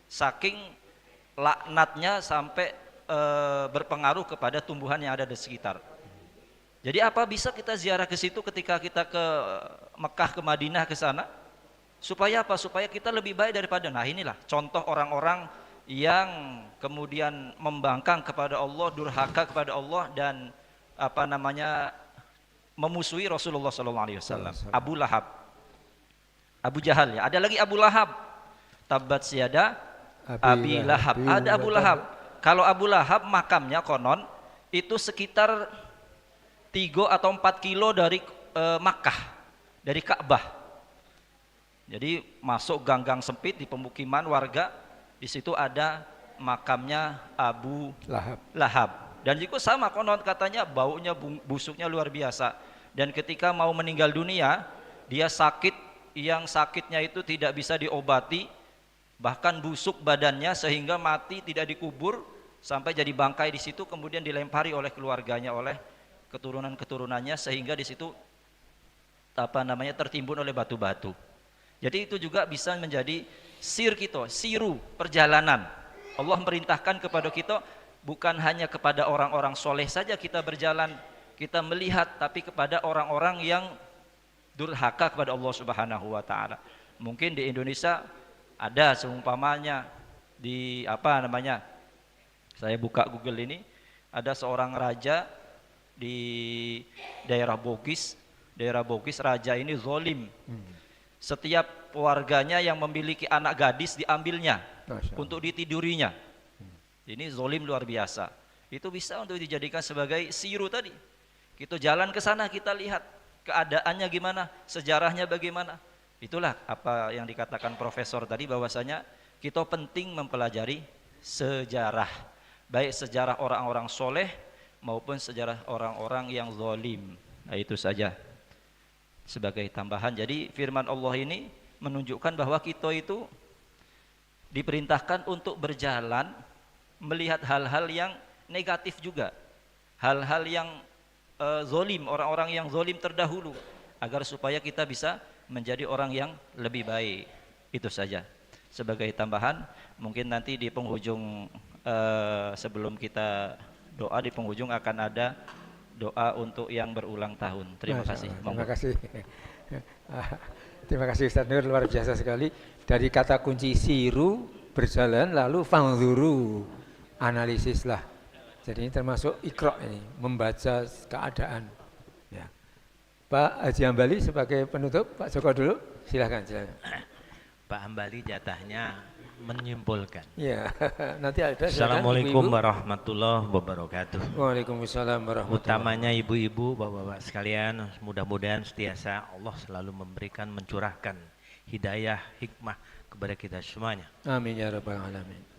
saking laknatnya sampai berpengaruh kepada tumbuhan yang ada di sekitar. Jadi apa bisa kita ziarah ke situ ketika kita ke Mekah, ke Madinah, ke sana? Supaya apa? Supaya kita lebih baik daripada. Nah, inilah contoh orang-orang yang kemudian membangkang kepada Allah, durhaka kepada Allah, dan apa namanya memusuhi Rasulullah SAW. Abu Lahab, Abu Jahal, ya. Ada lagi Abu Lahab, Tabbat Siyada Abi Lahab. Ada Abu Lahab. Kalau Abu Lahab makamnya konon itu sekitar 3 atau 4 kilo dari Makkah, dari Ka'bah. Jadi masuk gang-gang sempit di pemukiman warga, di situ ada makamnya Abu Lahab. Dan juga sama konon katanya baunya busuknya luar biasa. Dan ketika mau meninggal dunia, dia sakit yang sakitnya itu tidak bisa diobati, bahkan busuk badannya sehingga mati tidak dikubur, sampai jadi bangkai di situ, kemudian dilempari oleh keluarganya, oleh keturunan-keturunannya, sehingga di situ apa namanya tertimbun oleh batu-batu. Jadi itu juga bisa menjadi siru perjalanan. Allah merintahkan kepada kita bukan hanya kepada orang-orang soleh saja kita berjalan, kita melihat, tapi kepada orang-orang yang durhaka kepada Allah Subhanahu wa taala. Mungkin di Indonesia ada seumpamanya di apa namanya? Saya buka Google ini, ada seorang raja di daerah Bugis. Daerah Bugis, raja ini zolim. Setiap warganya yang memiliki anak gadis diambilnya untuk ditidurinya. Ini zolim luar biasa. Itu bisa untuk dijadikan sebagai siru tadi. Kita jalan ke sana, kita lihat keadaannya gimana, sejarahnya bagaimana. Itulah apa yang dikatakan profesor tadi, bahwasanya kita penting mempelajari sejarah, baik sejarah orang-orang soleh maupun sejarah orang-orang yang zolim. Nah, itu saja sebagai tambahan. Jadi firman Allah ini menunjukkan bahwa kita itu diperintahkan untuk berjalan melihat hal-hal yang negatif juga, hal-hal yang zolim, orang-orang yang zolim terdahulu, agar supaya kita bisa menjadi orang yang lebih baik. Itu saja sebagai tambahan. Mungkin nanti di penghujung sebelum kita doa, di penghujung akan ada doa untuk yang berulang tahun. Terima kasih. Terima kasih. Terima kasih Ustaz Nur, luar biasa sekali. Dari kata kunci siru, berjalan, lalu fangzuru, analisislah. Jadi ini termasuk ikra, ini membaca keadaan. Ya. Pak Haji Hambali sebagai penutup, Pak Joko dulu, silakan. Pak Hambali jatahnya menyimpulkan. Ya, nanti ada. Assalamualaikum warahmatullahi wabarakatuh. Waalaikumsalam warahmatullahi wabarakatuh. Utamanya ibu-ibu, bapak-bapak sekalian, mudah-mudahan setiasa Allah selalu memberikan, mencurahkan hidayah, hikmah kepada kita semuanya. Amin ya rabbal alamin.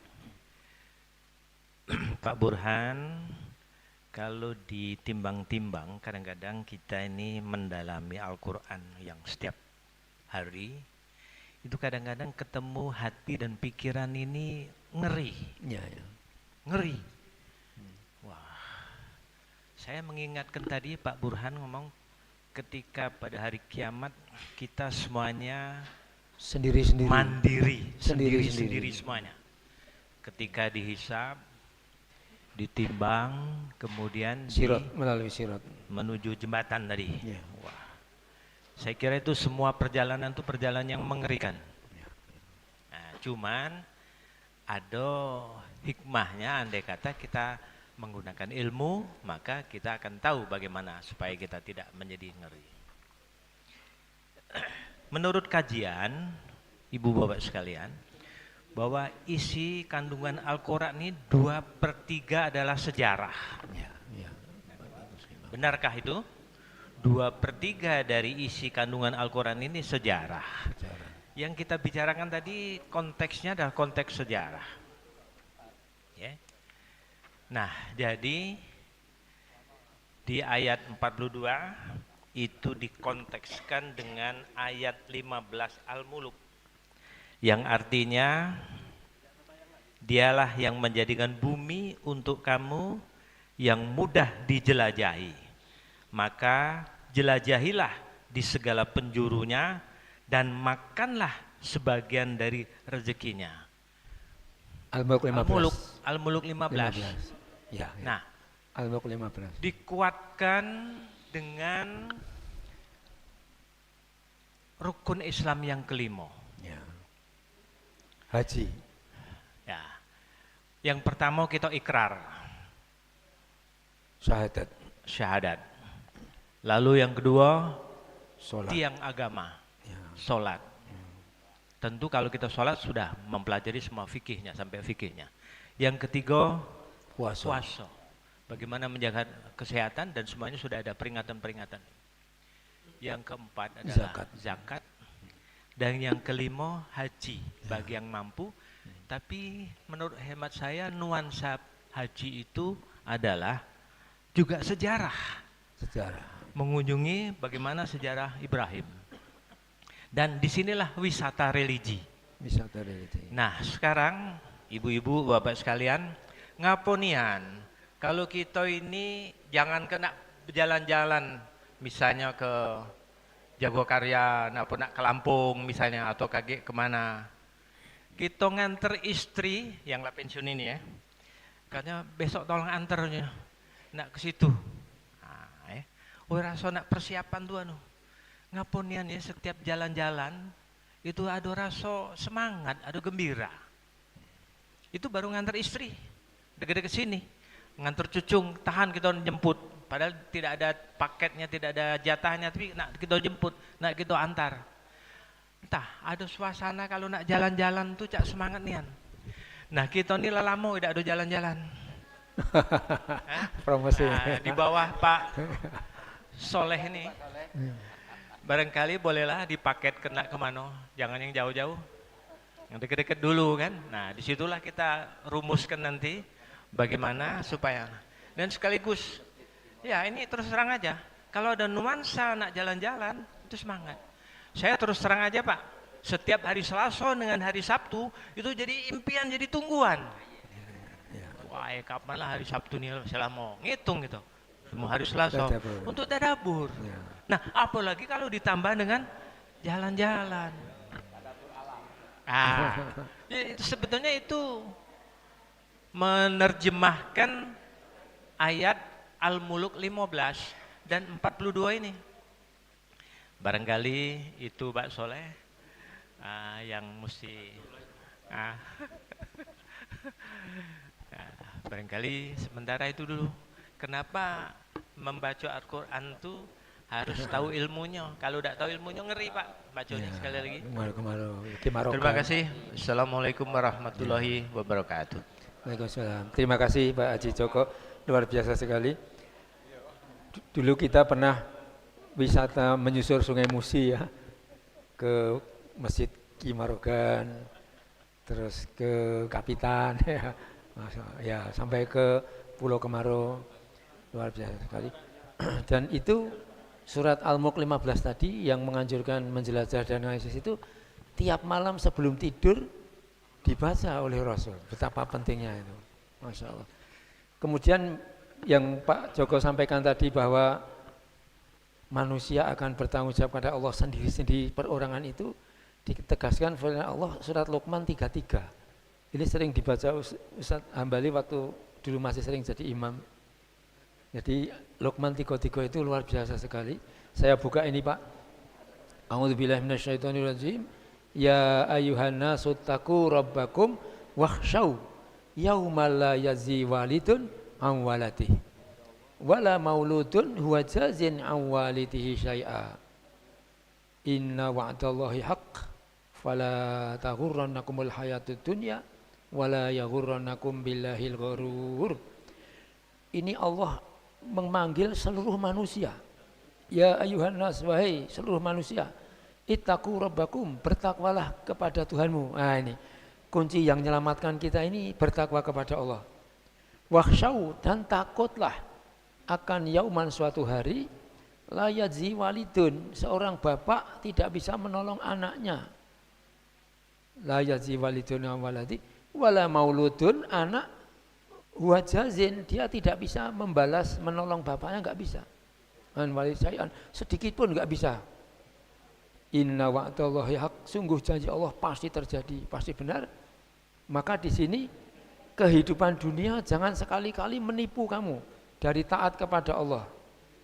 Pak Burhan, kalau ditimbang-timbang, kadang-kadang kita ini mendalami Al-Quran yang setiap hari, itu kadang-kadang ketemu hati dan pikiran ini ngeri. Ya. Ngeri. Wah, saya mengingatkan tadi Pak Burhan ngomong ketika pada hari kiamat kita semuanya sendiri-sendiri, mandiri, sendiri-sendiri semuanya. Ketika dihisab, ditimbang, kemudian Sirat, melalui sirat. menuju jembatan tadi. Ya. Wah, saya kira itu semua perjalanan itu perjalanan yang mengerikan. Nah, cuman ada hikmahnya, andai kata kita menggunakan ilmu, maka kita akan tahu bagaimana supaya kita tidak menjadi ngeri. Menurut kajian, ibu bapak sekalian, bahwa isi kandungan Al-Quran ini 2/3 adalah sejarah. Ya, ya. Benarkah itu? 2/3 dari isi kandungan Al-Quran ini sejarah. Yang kita bicarakan tadi konteksnya adalah konteks sejarah. Ya. Nah, jadi di ayat 42 itu dikontekskan dengan ayat 15 Al-Muluk, yang artinya dialah yang menjadikan bumi untuk kamu yang mudah dijelajahi, maka jelajahilah di segala penjurunya dan makanlah sebagian dari rezekinya. Al-Muluk 15. Al-Muluk 15. Ya, ya. Nah, Al-Muluk 15. dikuatkan dengan rukun Islam yang kelima. Ya. Haji. Ya. Yang pertama kita ikrar, Syahadat. syahadat. Lalu yang kedua, Sholat. tiang agama, Ya. sholat. Tentu kalau kita sholat sudah mempelajari semua fikihnya, sampai fikihnya. Yang ketiga, Puasa. puasa. Bagaimana menjaga kesehatan dan semuanya sudah ada peringatan-peringatan. Yang keempat adalah zakat. Dan yang kelima haji bagi yang mampu. Tapi menurut hemat saya nuansa haji itu adalah juga sejarah. Sejarah. Mengunjungi bagaimana sejarah Ibrahim. Dan disinilah wisata religi. Wisata religi. Nah sekarang ibu-ibu bapak sekalian, ngaponian kalau kita ini jangan kena jalan-jalan misalnya ke Jagokarya, nak ke Lampung misalnya, atau kage kemana. Kita nganter istri yang lah pensiun ini ya, katanya besok tolong antarnya, nak ke situ. Nah, oh rasa nak persiapan tuh anu, ngaponian ya setiap jalan-jalan itu ada rasa semangat, ada gembira. Itu baru nganter istri, deket-deket sini, nganter cucung, tahan kita jemput. Padahal tidak ada paketnya, tidak ada jatahnya, tapi nak kita jemput, nak kita antar. Entah, ada suasana kalau nak jalan-jalan tuh cak semangat nian. Nah kita ini lama tidak ada jalan-jalan. Promosi. Nah, di bawah Pak Soleh ini, barangkali bolehlah dipaket kena kemana, jangan yang jauh-jauh, yang deket-deket dulu kan. Nah disitulah kita rumuskan nanti bagaimana supaya, dan sekaligus ya ini terus terang aja, kalau ada nuansa nak jalan-jalan itu semangat. Saya terus terang aja Pak, setiap hari Selasa dengan hari Sabtu itu jadi impian, jadi tungguan. Wah kapan lah hari Sabtu nih saya mau ngitung gitu, semua hari Selasa untuk tadabur. Nah apalagi kalau ditambah dengan jalan-jalan. Sebetulnya itu menerjemahkan ayat Al-Muluk 15 dan 42 ini. Barangkali itu Pak Soleh yang mesti barangkali sementara itu dulu. Kenapa membaca Al-Quran itu harus tahu ilmunya? Kalau tidak tahu ilmunya ngeri Pak bacanya sekali lagi. Terima kasih. Assalamualaikum warahmatullahi wabarakatuh. Waalaikumsalam. Terima kasih Pak Haji Joko, luar biasa sekali. Dulu kita pernah wisata menyusur Sungai Musi ya, ke Masjid Ki Marogan, terus ke Kapitan ya, sampai ke Pulau Kemaro, luar biasa sekali. Dan itu surat Al-Mulk 15 tadi yang menganjurkan menjelajah dan analisis itu tiap malam sebelum tidur dibaca oleh Rasul. Betapa pentingnya itu, Masya Allah. Kemudian yang Pak Joko sampaikan tadi bahwa manusia akan bertanggung jawab pada Allah sendiri-sendiri perorangan itu ditegaskan oleh Allah surat Luqman 33. Ini sering dibaca Ustaz Hambali waktu dulu masih sering jadi imam. Jadi Luqman 33 itu luar biasa sekali. Saya buka ini Pak. A'udzubillahi minasyaitonirrajim. Ya ayyuhan nasu taqu rabbakum wakhshaw yaumal la yajzi walidun an waladihi wala mauludun huwa jazin an walidihi syai'a. Inna wa'dallahi haqq fala taghurrannakumul hayatud dunya wala yaghurrannakum billahil ghurur. Ini Allah memanggil seluruh manusia. Ya ayuhan nas, wahai seluruh manusia, ittaqu rabbakum, bertakwalah kepada Tuhanmu. Nah ini kunci yang menyelamatkan kita ini, bertakwa kepada Allah. Wakhshaw, dan takutlah akan yauman, suatu hari, la yajzi walidun, seorang bapak tidak bisa menolong anaknya. La yajzi walidun an waladi wala mauludun, anak huwa jazin, dia tidak bisa membalas menolong bapaknya, enggak bisa. An walid syai'an, sedikit pun enggak bisa. Inna wa'dallahi haq, sungguh janji Allah pasti terjadi, pasti benar. Maka di sini kehidupan dunia jangan sekali-kali menipu kamu dari taat kepada Allah.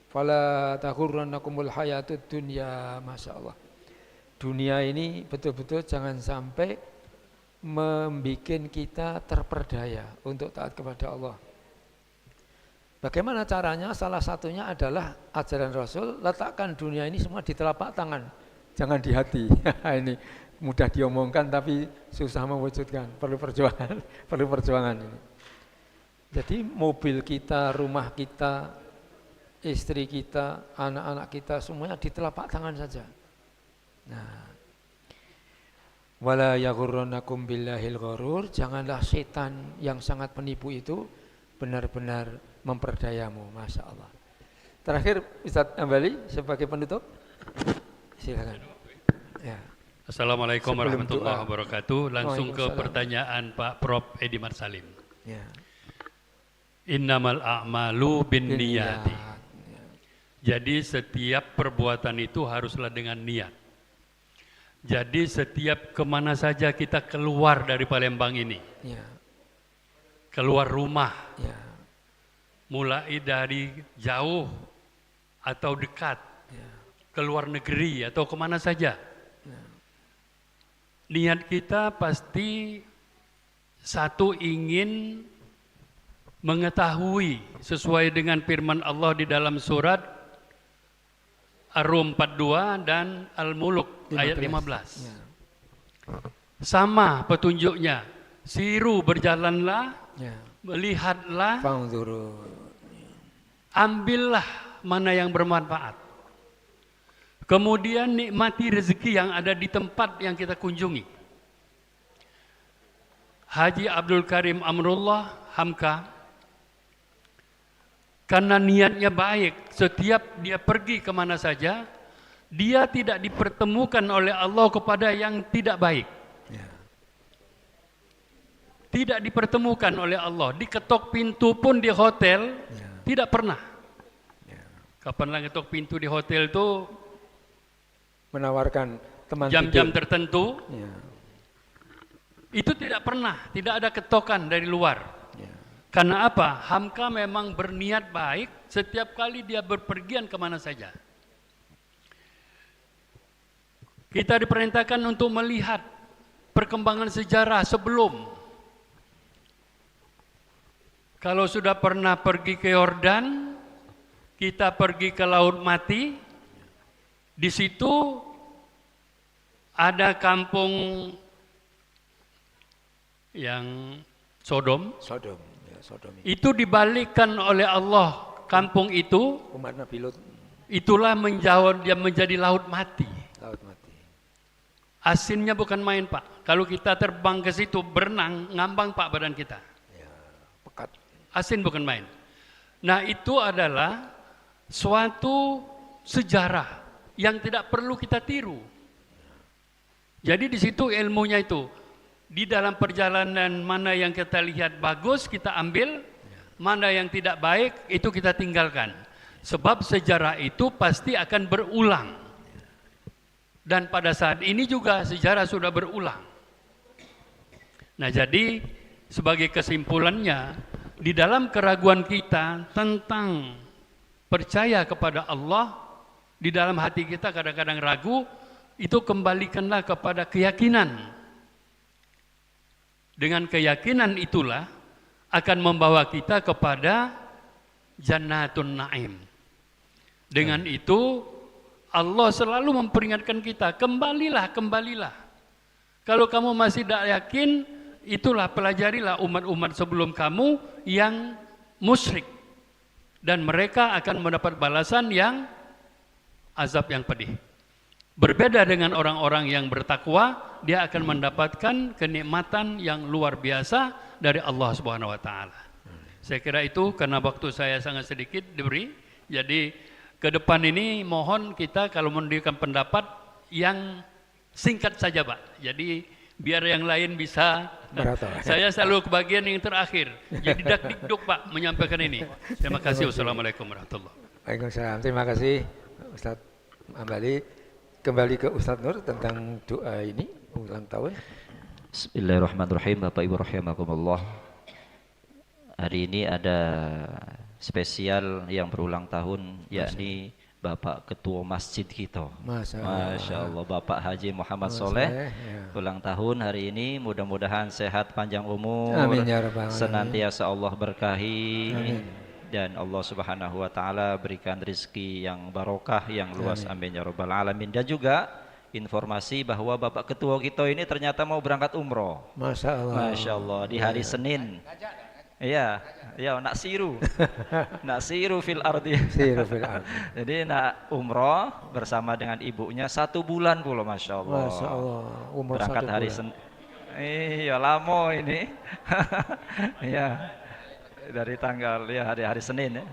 Fala taghurrannakumul hayatud dunya, masyaallah. Dunia ini betul-betul jangan sampai membikin kita terperdaya untuk taat kepada Allah. Bagaimana caranya? Salah satunya adalah ajaran Rasul, letakkan dunia ini semua di telapak tangan, jangan di hati. Ini mudah diomongkan tapi susah mewujudkan, perlu perjuangan, perlu perjuangan ini. Jadi mobil kita, rumah kita, istri kita, anak-anak kita semuanya di telapak tangan saja. Nah, wala yaghurrannakum billahil ghurur, janganlah setan yang sangat penipu itu benar-benar memperdayamu. Masya Allah. Terakhir Ustaz Ambali sebagai penutup, silakan. Ya. Assalamualaikum warahmatullahi wabarakatuh. Langsung ke pertanyaan Pak Prof. Edi Marsalim. Ya. Innamal a'malu binniyati. Ya. Jadi setiap perbuatan itu haruslah dengan niat. Jadi setiap kemana saja kita keluar dari Palembang ini, Ya. keluar rumah, Ya. mulai dari jauh atau dekat, Ya. keluar negeri atau kemana saja, niat kita pasti satu, ingin mengetahui sesuai dengan firman Allah di dalam surat Ar-Rum 42 dan Al-Muluk ayat 15. Ya. Sama petunjuknya, siru berjalanlah, Ya. melihatlah, Fangzuru. ambillah mana yang bermanfaat. Kemudian nikmati rezeki yang ada di tempat yang kita kunjungi. Haji Abdul Karim Amrullah Hamka, karena niatnya baik, setiap dia pergi kemana saja, dia tidak dipertemukan oleh Allah kepada yang tidak baik. Ya. Tidak dipertemukan oleh Allah, diketok pintu pun di hotel, Ya. tidak pernah. Ya. Kapan lah ngetok pintu di hotel itu Menawarkan teman jam-jam tidur. tertentu, Ya. itu tidak pernah, tidak ada ketokan dari luar. Ya. Karena apa? Hamka memang berniat baik setiap kali dia berpergian kemana saja. Kita diperintahkan untuk melihat perkembangan sejarah sebelum. Kalau sudah pernah pergi ke Yordan, kita pergi ke Laut Mati, di situ ada kampung yang Sodom. Sodom. Ya, Sodom. Itu dibalikkan oleh Allah kampung itu, Umat Nabi Lut. itulah dia menjadi laut mati. Laut mati. Asinnya bukan main Pak. Kalau kita terbang ke situ berenang, ngambang Pak badan kita. Ya, pekat. Asin bukan main. Nah itu adalah suatu sejarah yang tidak perlu kita tiru. Jadi di situ ilmunya itu. Di dalam perjalanan mana yang kita lihat bagus kita ambil, mana yang tidak baik itu kita tinggalkan. Sebab sejarah itu pasti akan berulang. Dan pada saat ini juga sejarah sudah berulang. Nah jadi sebagai kesimpulannya, di dalam keraguan kita tentang percaya kepada Allah, di dalam hati kita kadang-kadang ragu, itu kembalikanlah kepada keyakinan. Dengan keyakinan itulah akan membawa kita kepada Jannatun Naim. Dengan itu Allah selalu memperingatkan kita, kembalilah, kembalilah. Kalau kamu masih tidak yakin, itulah pelajarilah umat-umat sebelum kamu yang musyrik. Dan mereka akan mendapat balasan yang azab yang pedih. Berbeda dengan orang-orang yang bertakwa, dia akan mendapatkan kenikmatan yang luar biasa dari Allah Subhanahu wa taala. Saya kira itu, karena waktu saya sangat sedikit diberi, jadi ke depan ini mohon kita kalau memberikan pendapat yang singkat saja Pak. Jadi biar yang lain bisa. Saya selalu kebagian yang terakhir. Jadi dak-dikduk Pak menyampaikan ini. Terima kasih. Wassalamualaikum warahmatullahi wabarakatuh. Waalaikumsalam. Terima kasih Ustaz Ambali. Kembali ke Ustaz Nur tentang doa ini ulang tahun. Bismillahirrahmanirrahim. Bapak Ibu rahimakumullah. Hari ini ada spesial yang berulang tahun, yakni Bapak Ketua Masjid kita. Masya Allah, Bapak Haji Muhammad Soleh ulang tahun hari ini. Mudah-mudahan sehat panjang umur, amin, ya Rabbal alamin. Senantiasa Allah berkahi, amin. Dan Allah Subhanahu wa taala berikan rezeki yang barokah yang luas, amin ya Rabbal alamin. Dan juga informasi bahwa Bapak Ketua kita ini ternyata mau berangkat umroh. Masya Allah. Masya Allah, di hari Senin. Iya, ya nak siru fil ardi. Siru fil ardi. Jadi nak umroh bersama dengan ibunya 1 bulan pula, masya Allah. Masya Allah. Umroh berangkat 1 hari bulan. Iya lama ini. Iya, dari tanggal ya hari Senin ya.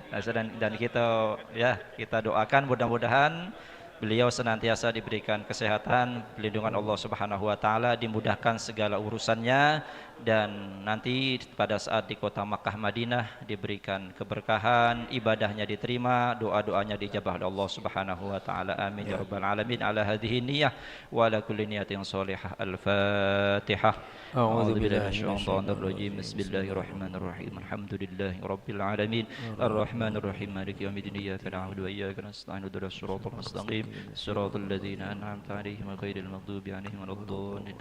Dan kita doakan mudah-mudahan beliau senantiasa diberikan kesehatan, pelindungan Allah Subhanahu wa taala, dimudahkan segala urusannya, dan nanti pada saat di kota Makkah Madinah diberikan keberkahan, ibadahnya diterima, doa-doanya dijabah oleh Allah Subhanahu wa taala. Amin ya rabbal alamin. Ala hadhihi niyyah wa ala kulli niyatin shalihah. Al-Fatihah. A'udzu billahi minasyaitonir rajim. Bismillahirrahmanirrahim. Alhamdulillahi rabbil alamin. Arrahmanir rahim. Maliki yaumiddin. Iyyaka na'budu wa iyyaka nasta'in. Ihdinas siratal mustaqim. Siratal ladzina an'amta 'alaihim ghairil maghdubi 'alaihim waladdallin.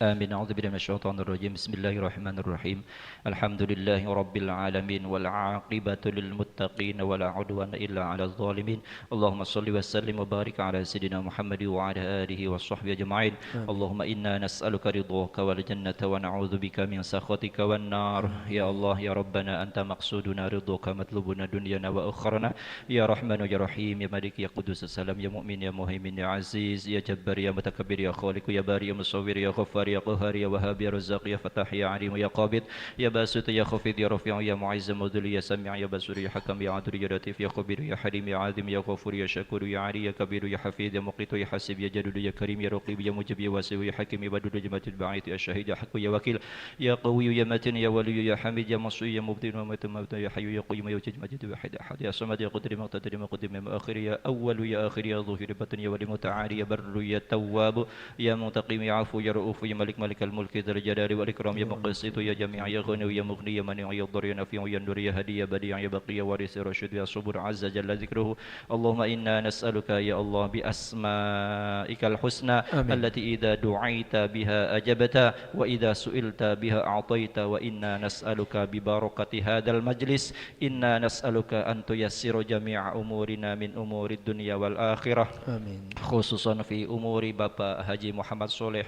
آمين. أعوذ بالله من الشيطان الرجيم. بسم الله الرحمن الرحيم. الحمد لله رب العالمين والعاقبة للمتقين ولا عدوان إلا على الظالمين. اللهم صل وسلم وبارك على سيدنا محمد وعلى آله وصحبه أجمعين. اللهم إنا نسألك رضاك والجنة ونعوذ بك من سخطك والنار. يا الله يا ربنا أنت مقصودنا رضاك مطلوبنا دنيانا وأخرنا. يا رحمن يا رحيم يا مالك يا قدوس السلام يا مؤمن يا مهيمن يا عزيز يا جبار يا متكبر يا خالق يا باري يا مصور يا غفار يا قهار يا وهاب يا رزاق يا فتاح يا عليم يا قابض يا باسط يا خفيض يا رفيع يا معز مذل يا سميع يا بصير يا حكم يا عدل يا لطيف يا خبير يا حليم يا عظيم يا غفور يا شكور يا علي يا كبير يا حفيظ يا مقيت يا حسيب يا جدود يا كريم يا رقيب يا مجيب يا واسع يا حكيم يا بدود يا مجيد بعيد يا شهيد يا حق يا وكيل يا قوي يا متين يا ولي يا حميد يا مصري يا مبدل ومت يا حي يا قيوم يا وجيد مجيد واحد احد يا صمد يا قدر مقتدر مقدم يا مؤخر يا اول يا اخر يا ظهير بطن يا ولي متعالي يا بر يا تواب يا منتقم يا عفو يا رؤوف يا ملك ملك الملك ذا الجلال والإكرام يا مقسط يا جميع يا غني يا مغني يا منيع يا ضر يا نفيع يا نور يا هدي يا بديع يا بقي يا وارث يا رشيد يا صبر عز جل ذكره. اللهم إنا نسألك يا الله بأسمائك الحسنى التي إذا دعيت بها أجبت وإذا سئلت بها أعطيت. وإنا نسألك ببركة هذا المجلس إنا نسألك أن تيسر جميع أمورنا من أمور الدنيا والآخرة. آمين. خصوصا في أمور Bapak Haji Muhammad Soleh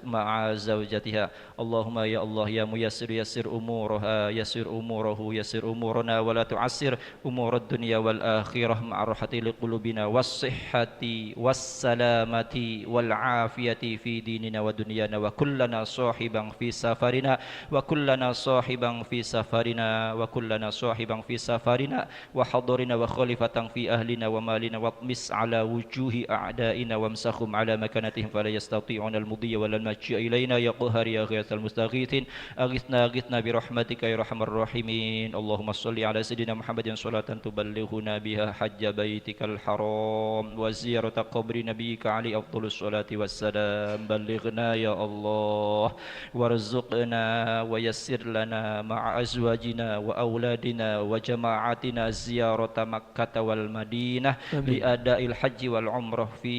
مع زوجتها. اللهم يا الله يا ميسر يسر أمورها يسر أموره يسر أمورنا ولا تعسر أمور الدنيا والآخرة مع الراحة لقلوبنا والصحة والسلامة والعافية في ديننا ودنيانا. وكلنا صاحبا في سفرنا وكلنا صاحبا في سفرنا وكلنا صاحبا في سفرنا وحضرنا وخليفة في أهلنا ومالنا واطمس على وجوه أعدائنا وامسخهم على مكانتهم فلا يستطيعون المضي ولا ولا المجيء إلينا يا قهار يا غياث المستغيثين أغثنا برحمتك يا أرحم الراحمين اللهم صل على سيدنا محمد صلاة تبلغنا بها حج بيتك الحرام وزيارة قبر نبيك عليه أفضل الصلاة والسلام بلغنا يا الله وارزقنا ويسر لنا مع أزواجنا وأولادنا وجماعتنا زيارة مكة والمدينة لأداء الحج والعمرة في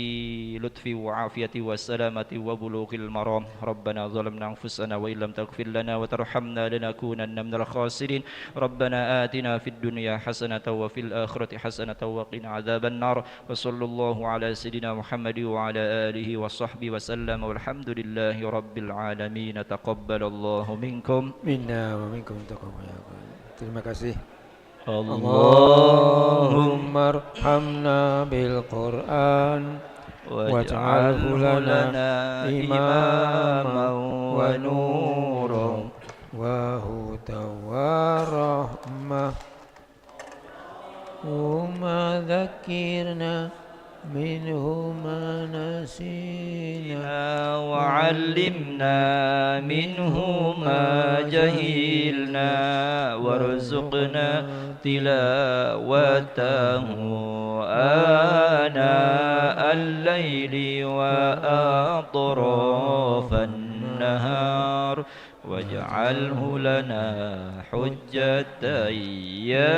لطف وعافية والسلامة وبلوغ المرام ربنا ظلمنا أنفسنا وإن لم تغفر لنا وترحمنا لنكونن من الخاسرين ربنا آتنا في الدنيا حسنة وفي الآخرة حسنة وقنا عذاب النار وصلى الله على سيدنا محمد وعلى آله وصحبه وسلم والحمد لله رب العالمين تقبل الله منكم Minna wa minkum taqabbal. Terima kasih. اللهم Allahumma arhamna bil Qur'an واجعله لنا إماما ونورا wa hudan wa rahmah. Umma dzakirna minhu ma nasina وعلمنا منه ما جهلنا وارزقنا تلاوته آناء الليل وأطراف النهار واجعله لنا حجة يا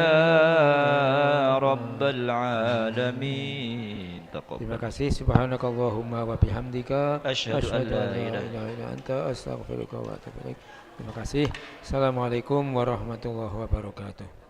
رب العالمين Terima kasih. Subhanakallahumma wa bihamdika Asyhadu an la ilaha illa anta astaghfiruka wa atubu ilaik. Terima kasih. Assalamualaikum warahmatullahi wabarakatuh.